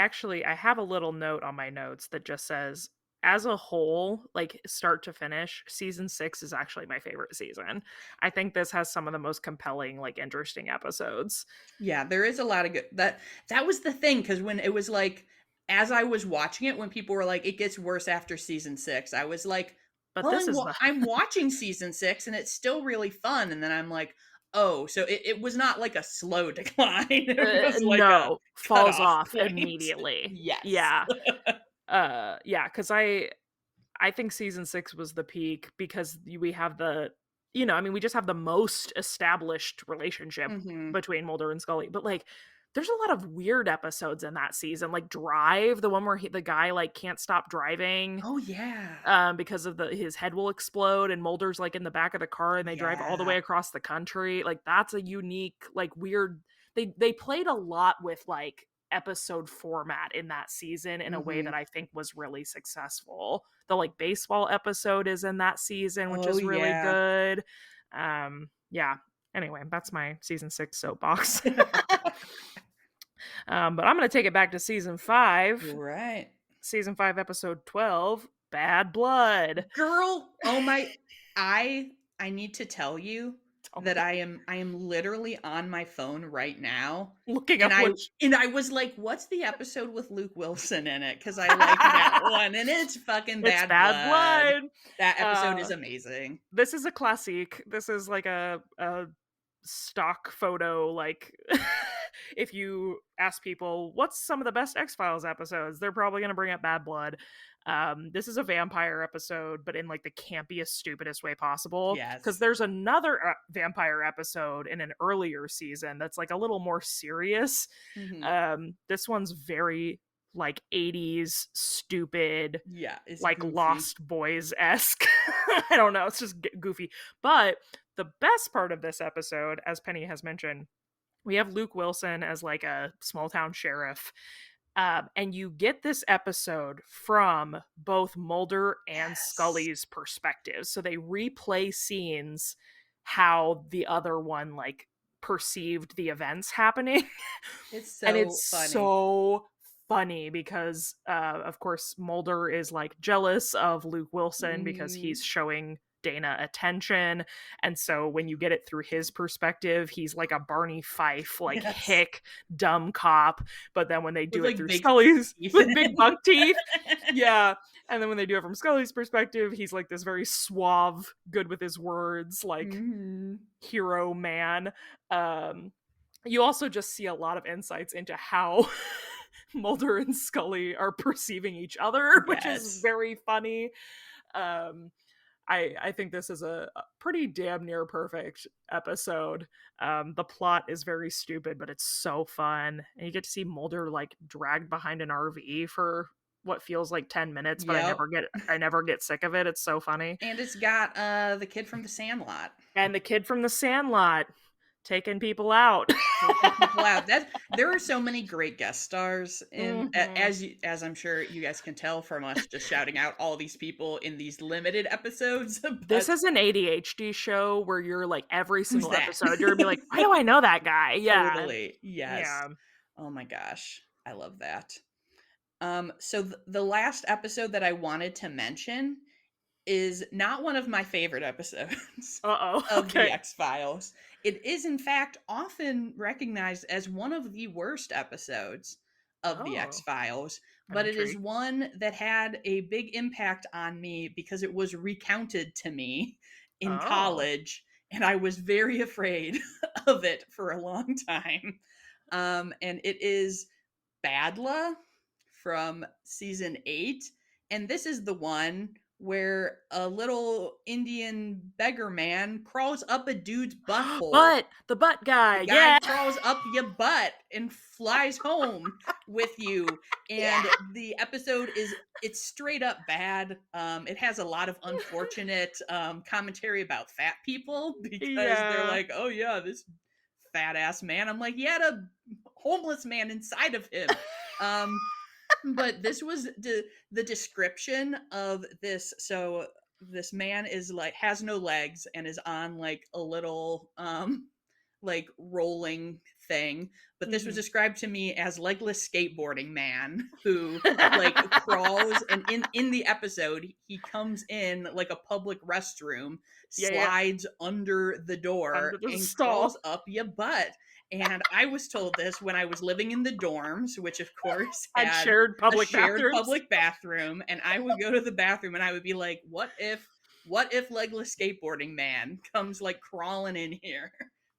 Speaker 2: have a little note on my notes that just says, as a whole, like start to finish, season 6 is actually my favorite season. I think this has some of the most compelling, like interesting episodes.
Speaker 1: Yeah, there is a lot of good that was the thing because when it was like as I was watching it, when people were like, it gets worse after season 6, I was like,
Speaker 2: But
Speaker 1: well,
Speaker 2: this is the
Speaker 1: I'm watching season 6 and it's still really fun. And then I'm like, oh, so it was not like a slow decline. It was like a
Speaker 2: no, falls
Speaker 1: cutoff
Speaker 2: off
Speaker 1: point.
Speaker 2: immediately.
Speaker 1: Yes.
Speaker 2: Yeah. Yeah, cuz I think season 6 was the peak because we have I mean, we just have the most established relationship
Speaker 1: Hmm.
Speaker 2: between Mulder and Scully, but, like, there's a lot of weird episodes in that season, like Drive, the one where the guy, like, can't stop driving,
Speaker 1: Oh, yeah.
Speaker 2: because of his head will explode, and Mulder's, like, in the back of the car, and they drive all the
Speaker 1: Yeah.
Speaker 2: way across the country, like, that's a unique, like, weird they played a lot with, like, episode format in that season in a way that
Speaker 1: Hmm.
Speaker 2: I think was really successful. The, like, baseball episode is in that season, which
Speaker 1: Oh,
Speaker 2: is really
Speaker 1: yeah.
Speaker 2: good. Yeah. Anyway, that's my season 6 soapbox. But I'm gonna take it back to season 5.
Speaker 1: Right.
Speaker 2: Season 5, episode 12, Bad Blood.
Speaker 1: Girl, oh my I I need to tell you
Speaker 2: Tell
Speaker 1: that
Speaker 2: me.
Speaker 1: I am literally on my phone right now,
Speaker 2: Looking
Speaker 1: and
Speaker 2: up which
Speaker 1: I was like, "What's the episode with Luke Wilson in it?" Because I like that one, and it's fucking
Speaker 2: It's
Speaker 1: Bad
Speaker 2: Bad
Speaker 1: Blood.
Speaker 2: Blood.
Speaker 1: That episode is
Speaker 2: Uh,
Speaker 1: amazing.
Speaker 2: this is a classique. This is like a stock photo, like, if you ask people, "What's some of the best X-Files episodes?" They're probably gonna bring up Bad Blood. This is a vampire episode, but in, like, the campiest, stupidest way possible. Because
Speaker 1: Yes.
Speaker 2: there's another, vampire episode in an earlier season that's, like, a little more serious.
Speaker 1: Mhm.
Speaker 2: This one's very, like, 80s stupid,
Speaker 1: Yeah, it's
Speaker 2: like,
Speaker 1: goofy.
Speaker 2: Lost Boys-esque. I don't know, it's just goofy. But the best part of this episode, as Penny has mentioned, we have Luke Wilson as, like, a small town sheriff. And you get this episode from both Mulder and
Speaker 1: Yes.
Speaker 2: Scully's perspectives. So they replay scenes how the other one, like, perceived the events happening.
Speaker 1: It's
Speaker 2: And it's
Speaker 1: so funny.
Speaker 2: so funny because, of course, Mulder is, like, jealous of Luke Wilson because
Speaker 1: Mhm.
Speaker 2: he's showing Dana attention. And so when you get it through his perspective, he's like a Barney Fife, like
Speaker 1: Yes.
Speaker 2: hick, dumb cop. But then when they
Speaker 1: With
Speaker 2: do it
Speaker 1: like
Speaker 2: through
Speaker 1: big
Speaker 2: Scully's
Speaker 1: teeth
Speaker 2: with
Speaker 1: in
Speaker 2: big buck teeth, yeah. And then when they do it from Scully's perspective, he's like this very suave, good with his words, like
Speaker 1: Mhm.
Speaker 2: hero man. You also just see a lot of insights into how Mulder and Scully are perceiving each other, which is
Speaker 1: Yes.
Speaker 2: very funny. Um, I think this is a pretty damn near perfect episode. The plot is very stupid, but it's so fun, and you get to see Mulder like dragged behind an RV for what feels like 10 minutes, but
Speaker 1: Yep.
Speaker 2: I never get sick of it. It's so funny.
Speaker 1: And it's got the kid from The Sandlot.
Speaker 2: And the kid from The Sandlot taking people out.
Speaker 1: Taking people out. There are so many great guest stars in
Speaker 2: Mhm.
Speaker 1: as I'm sure you guys can tell from us just shouting out all these people in these limited episodes.
Speaker 2: This
Speaker 1: But
Speaker 2: is an ADHD show where you're like every
Speaker 1: who's
Speaker 2: single
Speaker 1: that?
Speaker 2: episode you're gonna be like, why do I know that guy? Yeah.
Speaker 1: Totally. Yes.
Speaker 2: Yeah.
Speaker 1: Oh my gosh. I love that. So the last episode that I wanted to mention is not one of my favorite episodes
Speaker 2: Uh-oh.
Speaker 1: of The
Speaker 2: Okay.
Speaker 1: X-Files. It is, in fact, often recognized as one of the worst episodes of The
Speaker 2: Oh,
Speaker 1: X-Files,
Speaker 2: I'm
Speaker 1: but it is
Speaker 2: intrigued.
Speaker 1: one that had a big impact on me because it was recounted to me in
Speaker 2: Oh.
Speaker 1: college, and I was very afraid of it for a long time. And it is Badla from season 8. And this is the one where a little Indian beggar man crawls up a dude's butthole.
Speaker 2: But the butt guy,
Speaker 1: The guy
Speaker 2: yeah.
Speaker 1: crawls up your butt and flies home with you. And
Speaker 2: Yeah.
Speaker 1: the episode is it's straight up bad. It has a lot of unfortunate commentary about fat people because they're
Speaker 2: Yeah.
Speaker 1: like, oh yeah, this fat ass man. I'm like, he had a homeless man inside of him. Um, but this was the description of this. So this man is like has no legs and is on like a little like rolling thing, but this was
Speaker 2: Mhm.
Speaker 1: described to me as legless skateboarding man who like crawls, and in the episode he comes in like a public restroom,
Speaker 2: Yeah, yeah.
Speaker 1: slides under the door
Speaker 2: Under the
Speaker 1: and crawls
Speaker 2: stall.
Speaker 1: up your butt. And I was told this when I was living in the dorms, which of course
Speaker 2: And
Speaker 1: had
Speaker 2: shared
Speaker 1: a
Speaker 2: public
Speaker 1: shared
Speaker 2: bathrooms.
Speaker 1: public bathroom, and I would go to the bathroom and I would be like, what if legless skateboarding man comes like crawling in here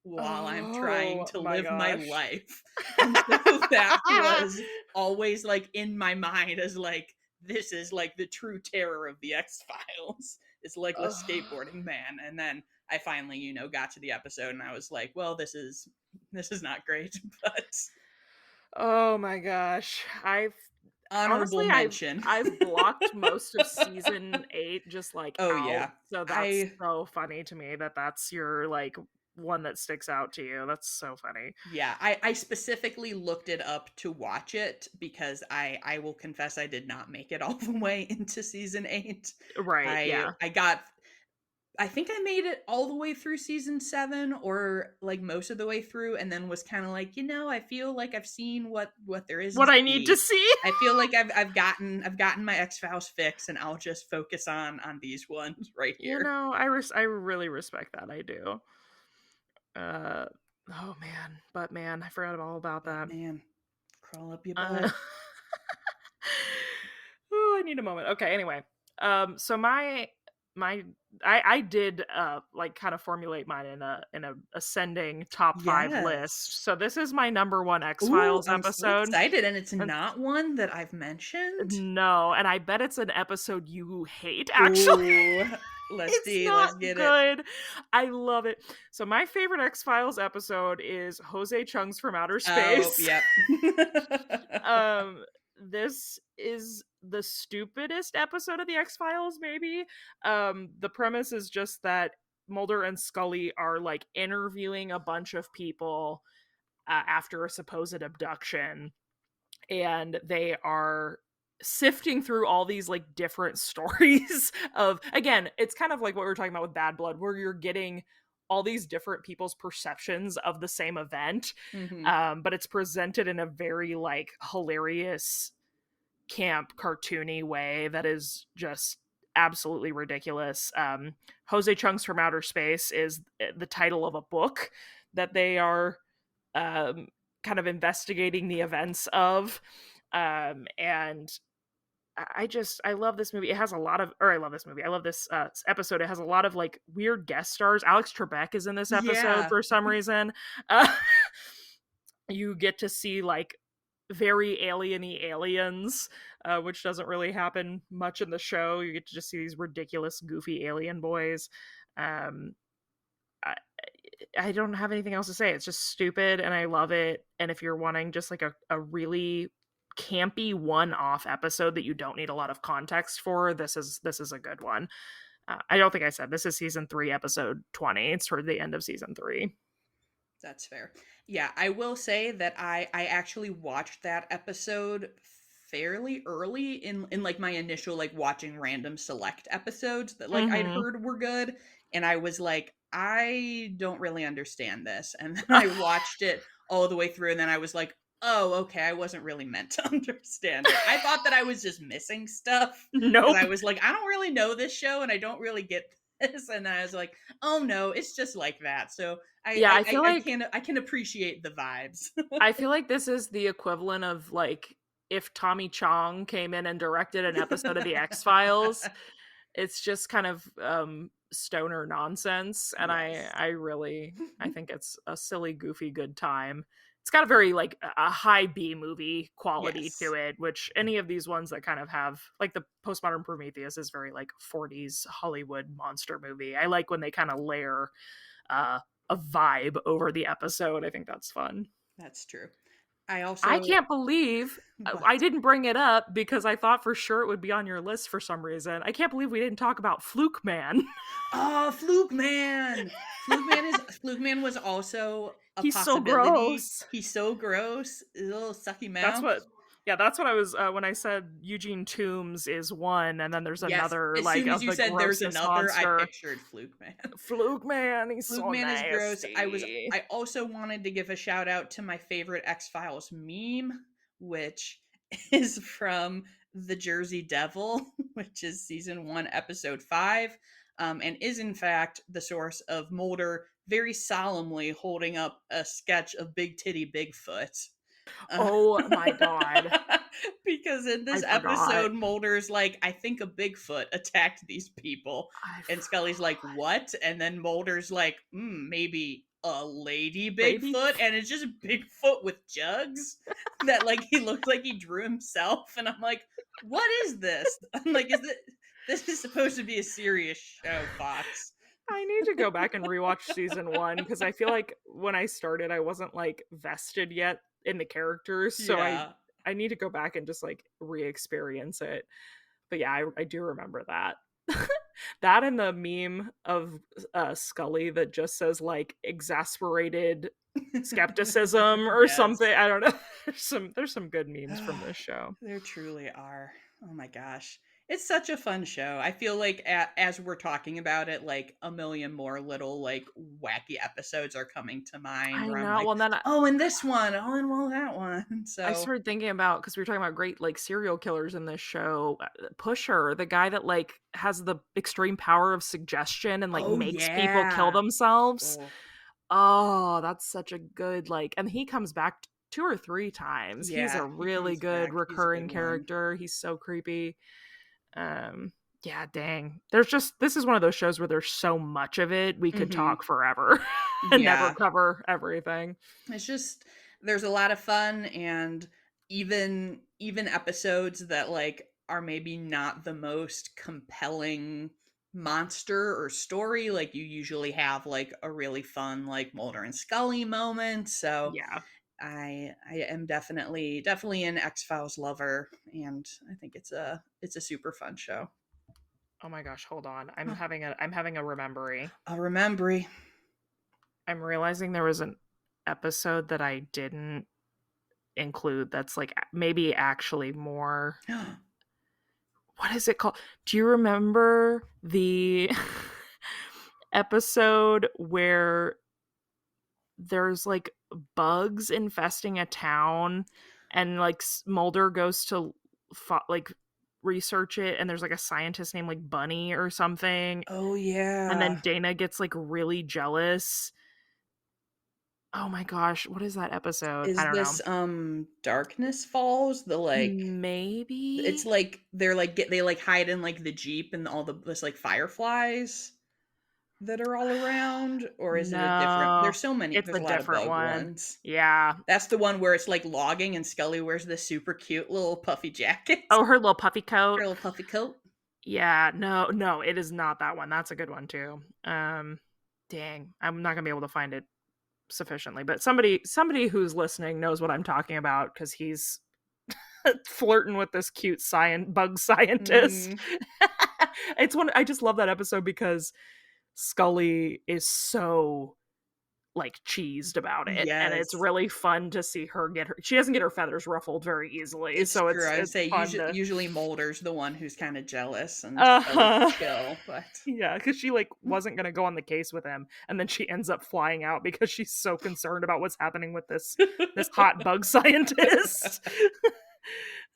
Speaker 1: while I'm trying
Speaker 2: Oh
Speaker 1: to
Speaker 2: my
Speaker 1: live my
Speaker 2: gosh.
Speaker 1: life? And so that was always like in my mind as like this is like the true terror of the X-Files is legless
Speaker 2: Ugh.
Speaker 1: skateboarding man. And then I finally, got to the episode and I was like, well, this is not great, but
Speaker 2: Oh my gosh. I've
Speaker 1: honorable
Speaker 2: honestly I've
Speaker 1: mention.
Speaker 2: I've blocked most of season 8 just like
Speaker 1: Oh
Speaker 2: out.
Speaker 1: yeah.
Speaker 2: So that's
Speaker 1: I
Speaker 2: so funny to me that that's your like one that sticks out to you. That's so funny.
Speaker 1: Yeah, I specifically looked it up to watch it because I will confess I did not make it all the way into season 8.
Speaker 2: Right,
Speaker 1: I
Speaker 2: yeah.
Speaker 1: I got I think I made it all the way through season 7 or like most of the way through and then was kind of like, I feel like I've seen what there is to
Speaker 2: What I need to
Speaker 1: see.
Speaker 2: see.
Speaker 1: I feel like I've gotten my X-Files fix and I'll just focus on these ones right here.
Speaker 2: I really respect that. I do. Uh oh man, but man, I forgot all about
Speaker 1: But
Speaker 2: that.
Speaker 1: man, crawl up your
Speaker 2: Uh
Speaker 1: butt.
Speaker 2: oh, I need a moment. Okay, anyway. So my I did like kind of formulate mine in a ascending top 5
Speaker 1: Yes.
Speaker 2: list. So this is my number 1
Speaker 1: Ooh,
Speaker 2: X-Files
Speaker 1: I'm so
Speaker 2: episode.
Speaker 1: excited, and it's
Speaker 2: And
Speaker 1: not one that I've mentioned.
Speaker 2: no, and I bet it's an episode you hate actually.
Speaker 1: Ooh, let's
Speaker 2: It's
Speaker 1: see,
Speaker 2: not
Speaker 1: let's get it.
Speaker 2: good. I love it. So my favorite X-Files episode is Jose Chung's From Outer
Speaker 1: Oh,
Speaker 2: Space.
Speaker 1: yep.
Speaker 2: um this is the stupidest episode of the X-Files maybe. The premise is just that Mulder and Scully are like interviewing a bunch of people after a supposed abduction, and they are sifting through all these like different stories of, again, it's kind of like what we were talking about with Bad Blood, where you're getting all these different people's perceptions of the same event,
Speaker 1: Mhm.
Speaker 2: but it's presented in a very like hilarious camp cartoony way that is just absolutely ridiculous. Jose Chunks from Outer Space is the title of a book that they are um, kind of investigating the events of. And I love this movie. It has a lot of, or I love this movie. I love this episode. It has a lot of like weird guest stars. Alex Trebek is in this episode
Speaker 1: Yeah,
Speaker 2: for some reason. Uh, you get to see like very alieny aliens, which doesn't really happen much in the show. You get to just see these ridiculous, goofy alien boys. Um, I, I don't have anything else to say. It's just stupid, and I love it. And if you're wanting just like a really campy one-off episode that you don't need a lot of context for, this is a good one. I don't think I said this is season 3, episode 20. It's toward the end of season 3.
Speaker 1: that's fair. Yeah, I will say that I actually watched that episode fairly early in like my initial like watching random select episodes that like I'd
Speaker 2: Mm-hmm.
Speaker 1: heard were good, and I was like, I don't really understand this. And then I watched it all the way through, and then I was like, oh, okay, I wasn't really meant to understand it. I thought that I was just missing stuff because I
Speaker 2: Nope.
Speaker 1: was like, I don't really know this show and I don't really get this. And then I was like, oh no, it's just like that. So
Speaker 2: Yeah,
Speaker 1: I can appreciate the vibes.
Speaker 2: I feel like this is the equivalent of like if Tommy Chong came in and directed an episode of the X-Files. It's just kind of stoner nonsense, and I
Speaker 1: Yes.
Speaker 2: I really I think it's a silly, goofy, good time. It's got a very like a high B movie quality to
Speaker 1: Yes.
Speaker 2: it, which any of these ones that kind of have like the Postmodern Prometheus is very like 40s Hollywood monster movie. I like when they kind of layer uh, a vibe over the episode. I think that's fun.
Speaker 1: That's true. I
Speaker 2: I
Speaker 1: also
Speaker 2: can't believe I
Speaker 1: what?
Speaker 2: didn't bring it up because I thought for sure it would be on your list for some reason. I can't believe we didn't talk about Fluke Man.
Speaker 1: Oh, Fluke Man. Fluke Man was also a
Speaker 2: He's so
Speaker 1: possibility.
Speaker 2: gross.
Speaker 1: He's so gross. His little sucky
Speaker 2: That's
Speaker 1: mouth.
Speaker 2: what Yeah, that's what I was when I said Eugene Toombs is one and then there's
Speaker 1: Yes.
Speaker 2: another
Speaker 1: As
Speaker 2: like
Speaker 1: soon as
Speaker 2: of
Speaker 1: you
Speaker 2: the
Speaker 1: said there's
Speaker 2: grossest
Speaker 1: another, I
Speaker 2: monster.
Speaker 1: pictured Fluke Man.
Speaker 2: Fluke Man, he's
Speaker 1: Fluke
Speaker 2: so
Speaker 1: Man is gross.
Speaker 2: nasty.
Speaker 1: I also wanted to give a shout out to my favorite X-Files meme, which is from the Jersey Devil, which is season 1 episode 5, and is in fact the source of Mulder very solemnly holding up a sketch of Big Titty Bigfoot. Uh,
Speaker 2: Oh my god.
Speaker 1: because in
Speaker 2: I
Speaker 1: this
Speaker 2: forgot.
Speaker 1: episode, Mulder's like, I think a Bigfoot attacked these people.
Speaker 2: I
Speaker 1: And Scully's like,
Speaker 2: forgot.
Speaker 1: what? And then Mulder's like, maybe a lady
Speaker 2: Lady.
Speaker 1: Bigfoot. And it's just Bigfoot with jugs that like he looked like he drew himself. And I'm like, what is this? I'm like, this is supposed to be a serious show, Fox.
Speaker 2: I need to go back and rewatch season 1 because I feel like when I started, I wasn't like vested yet in the characters, so
Speaker 1: Yeah.
Speaker 2: I need to go back and just like re-experience it. But yeah, I do remember that. That and the meme of Scully that just says like exasperated skepticism or something.
Speaker 1: Yes.
Speaker 2: I don't know. There's some good memes from this show.
Speaker 1: There truly are. Oh my gosh. It's such a fun show. I feel like as we're talking about it, like a million more little like wacky episodes are coming to mind
Speaker 2: I
Speaker 1: where I'm
Speaker 2: know.
Speaker 1: like,
Speaker 2: Well, then
Speaker 1: oh, and this one, oh, and well, that one.
Speaker 2: I
Speaker 1: So,
Speaker 2: started thinking about because we were talking about great like serial killers in this show. Pusher, the guy that like has the extreme power of suggestion and like
Speaker 1: oh
Speaker 2: makes people kill
Speaker 1: yeah.
Speaker 2: themselves.
Speaker 1: Oh,
Speaker 2: Oh, that's such a good like, and he comes back 2 or 3 times. He's a
Speaker 1: yeah, he
Speaker 2: really
Speaker 1: comes
Speaker 2: good
Speaker 1: back. He's a good
Speaker 2: recurring
Speaker 1: one.
Speaker 2: character. He's so creepy. Yeah, dang. This is one of those shows where there's so much of it we could
Speaker 1: Mhm.
Speaker 2: talk forever and never
Speaker 1: Yeah.
Speaker 2: cover everything.
Speaker 1: It's just there's a lot of fun, and even episodes that like are maybe not the most compelling monster or story, like you usually have like a really fun like Mulder and Scully moment. So
Speaker 2: Yeah.
Speaker 1: I am definitely an X-Files lover, and I think it's a super fun show.
Speaker 2: Oh my gosh, hold on.
Speaker 1: Huh.
Speaker 2: I'm having a remembery.
Speaker 1: I'll remember.
Speaker 2: I'm realizing there was an episode that I didn't include that's like maybe actually more. What is it called? Do you remember the episode where there's like bugs infesting a town and like Mulder goes to like research it, and there's like a scientist named like Bunny or something,
Speaker 1: Oh,
Speaker 2: and
Speaker 1: yeah.
Speaker 2: then Dana gets like really jealous. Oh my gosh, what is that episode? I
Speaker 1: Is
Speaker 2: don't know.
Speaker 1: this, Darkness Falls? It's
Speaker 2: Maybe?
Speaker 1: like they're like they like hide in like the Jeep and all the there's like fireflies that are all around, or is it a different
Speaker 2: No,
Speaker 1: there's so many
Speaker 2: it's
Speaker 1: there's
Speaker 2: a
Speaker 1: a lot of
Speaker 2: different
Speaker 1: bug
Speaker 2: one.
Speaker 1: ones.
Speaker 2: Yeah.
Speaker 1: That's the one where it's like logging and Scully wears this super cute little puffy jacket,
Speaker 2: Oh, her little puffy
Speaker 1: her
Speaker 2: coat.
Speaker 1: little puffy coat.
Speaker 2: Yeah, no, no, it is not that one. That's a good one too. Dang, I'm not gonna be able to find it sufficiently, but somebody who's listening knows what I'm talking about because he's flirting with this cute bug scientist.
Speaker 1: Mhm.
Speaker 2: It's one I just love that episode because Scully is so like cheesed about it, and it's
Speaker 1: Yes.
Speaker 2: really fun to see her she doesn't get her feathers ruffled very easily,
Speaker 1: It's
Speaker 2: so
Speaker 1: true. I would
Speaker 2: it's
Speaker 1: say
Speaker 2: fun to
Speaker 1: usually Mulder's the one who's kinda jealous and Scully's
Speaker 2: uh-huh.
Speaker 1: chill, but
Speaker 2: Yeah, because she like wasn't gonna go on the case with him, and then she ends up flying out because she's so concerned about what's happening with this hot bug scientist.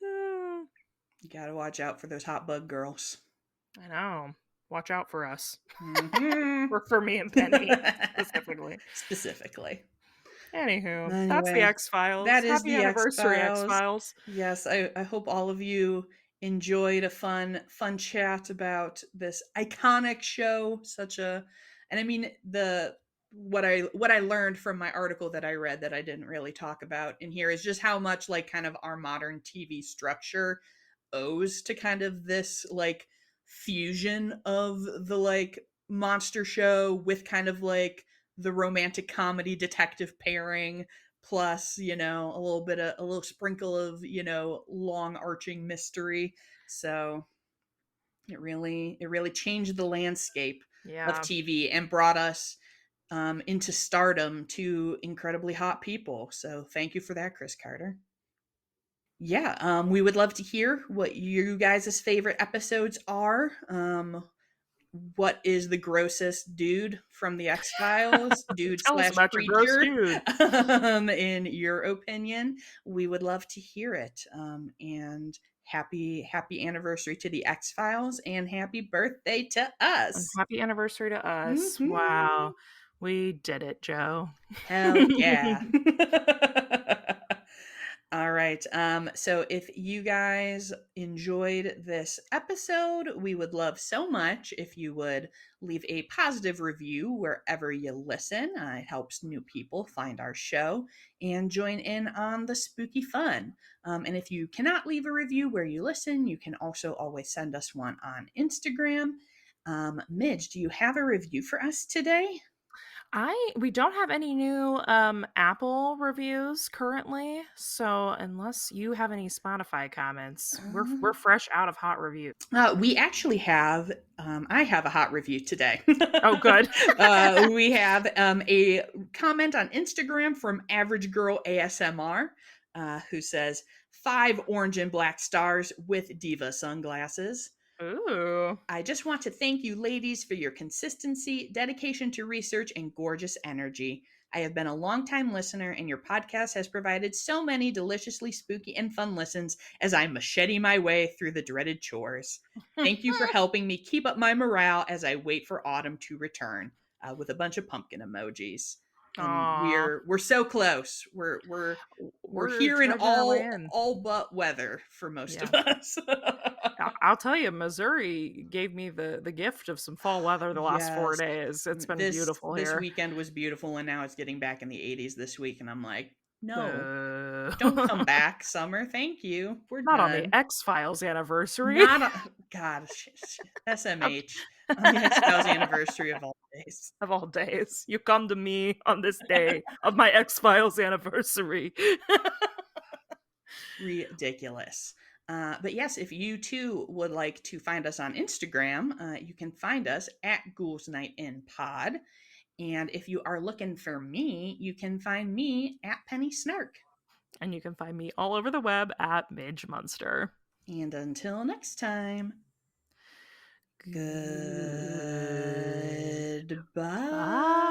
Speaker 1: You gotta watch out for those hot bug girls.
Speaker 2: I know. Watch out for us.
Speaker 1: Mhm.
Speaker 2: For me and Penny specifically.
Speaker 1: Specifically.
Speaker 2: Anywho, that's the
Speaker 1: Anyway,
Speaker 2: X-Files.
Speaker 1: that is
Speaker 2: Happy
Speaker 1: the
Speaker 2: anniversary,
Speaker 1: X-Files.
Speaker 2: X-Files.
Speaker 1: Yes, I hope all of you enjoyed a fun chat about this iconic show, such a and I mean the what I learned from my article that I read that I didn't really talk about in here is just how much like kind of our modern TV structure owes to kind of this like fusion of the like monster show with kind of like the romantic comedy detective pairing plus a little sprinkle of long arching mystery. So it really changed the landscape of
Speaker 2: Yeah.
Speaker 1: TV and brought us into stardom to incredibly hot people. So thank you for that, Chris Carter. Yeah, we would love to hear what you guys' favorite episodes are. What is the grossest dude from the X Files, dude
Speaker 2: Tell us
Speaker 1: slash
Speaker 2: about your gross
Speaker 1: creature,
Speaker 2: dude.
Speaker 1: in your opinion? We would love to hear it. And happy anniversary to the X Files, and happy birthday to
Speaker 2: And
Speaker 1: us.
Speaker 2: happy anniversary to us.
Speaker 1: Hmm.
Speaker 2: Wow. We did it, Joe.
Speaker 1: Hell yeah. All right. So if you guys enjoyed this episode, we would love so much if you would leave a positive review wherever you listen. It helps new people find our show and join in on the spooky fun. And if you cannot leave a review where you listen, you can also always send us one on Instagram. Midge, do you have a review for us today?
Speaker 2: We don't have any new Apple reviews currently, so unless you have any Spotify comments, we're
Speaker 1: Um,
Speaker 2: fresh out of hot reviews.
Speaker 1: we actually have, I have a hot review today.
Speaker 2: Oh, good.
Speaker 1: We have a comment on Instagram from Average Girl ASMR, who says, 5 orange and black stars with diva sunglasses.
Speaker 2: Ooh.
Speaker 1: I just want to thank you, ladies, for your consistency, dedication to research, and gorgeous energy. I have been a longtime listener, and your podcast has provided so many deliciously spooky and fun listens as I machete my way through the dreaded chores. Thank you for helping me keep up my morale as I wait for autumn to return. With a bunch of pumpkin emojis, and
Speaker 2: Aw.
Speaker 1: we're so close. We're
Speaker 2: We're
Speaker 1: here in
Speaker 2: treading our way in.
Speaker 1: all but weather for most
Speaker 2: Yeah.
Speaker 1: of us.
Speaker 2: I'll tell you, Missouri gave me the gift of some fall weather the last 4
Speaker 1: Yes.
Speaker 2: days. It's been
Speaker 1: This
Speaker 2: beautiful
Speaker 1: this
Speaker 2: here.
Speaker 1: weekend was beautiful, and now it's getting back in the 80s this week, and I'm like, "No,
Speaker 2: Boo.
Speaker 1: don't come back, summer. Thank you. We're
Speaker 2: Not on the
Speaker 1: done."
Speaker 2: X-Files anniversary.
Speaker 1: Not a God, SMH on the X-Files anniversary of all days.
Speaker 2: Of all days. You come to me on this day of my X-Files anniversary.
Speaker 1: Ridiculous. But yes, if you too would like to find us on Instagram, you can find us at Ghouls Night In Pod. And if you are looking for me, you can find me at Penny Snark.
Speaker 2: And you can find me all over the web at Midge Munster.
Speaker 1: And until next time, goodbye.
Speaker 2: Bye.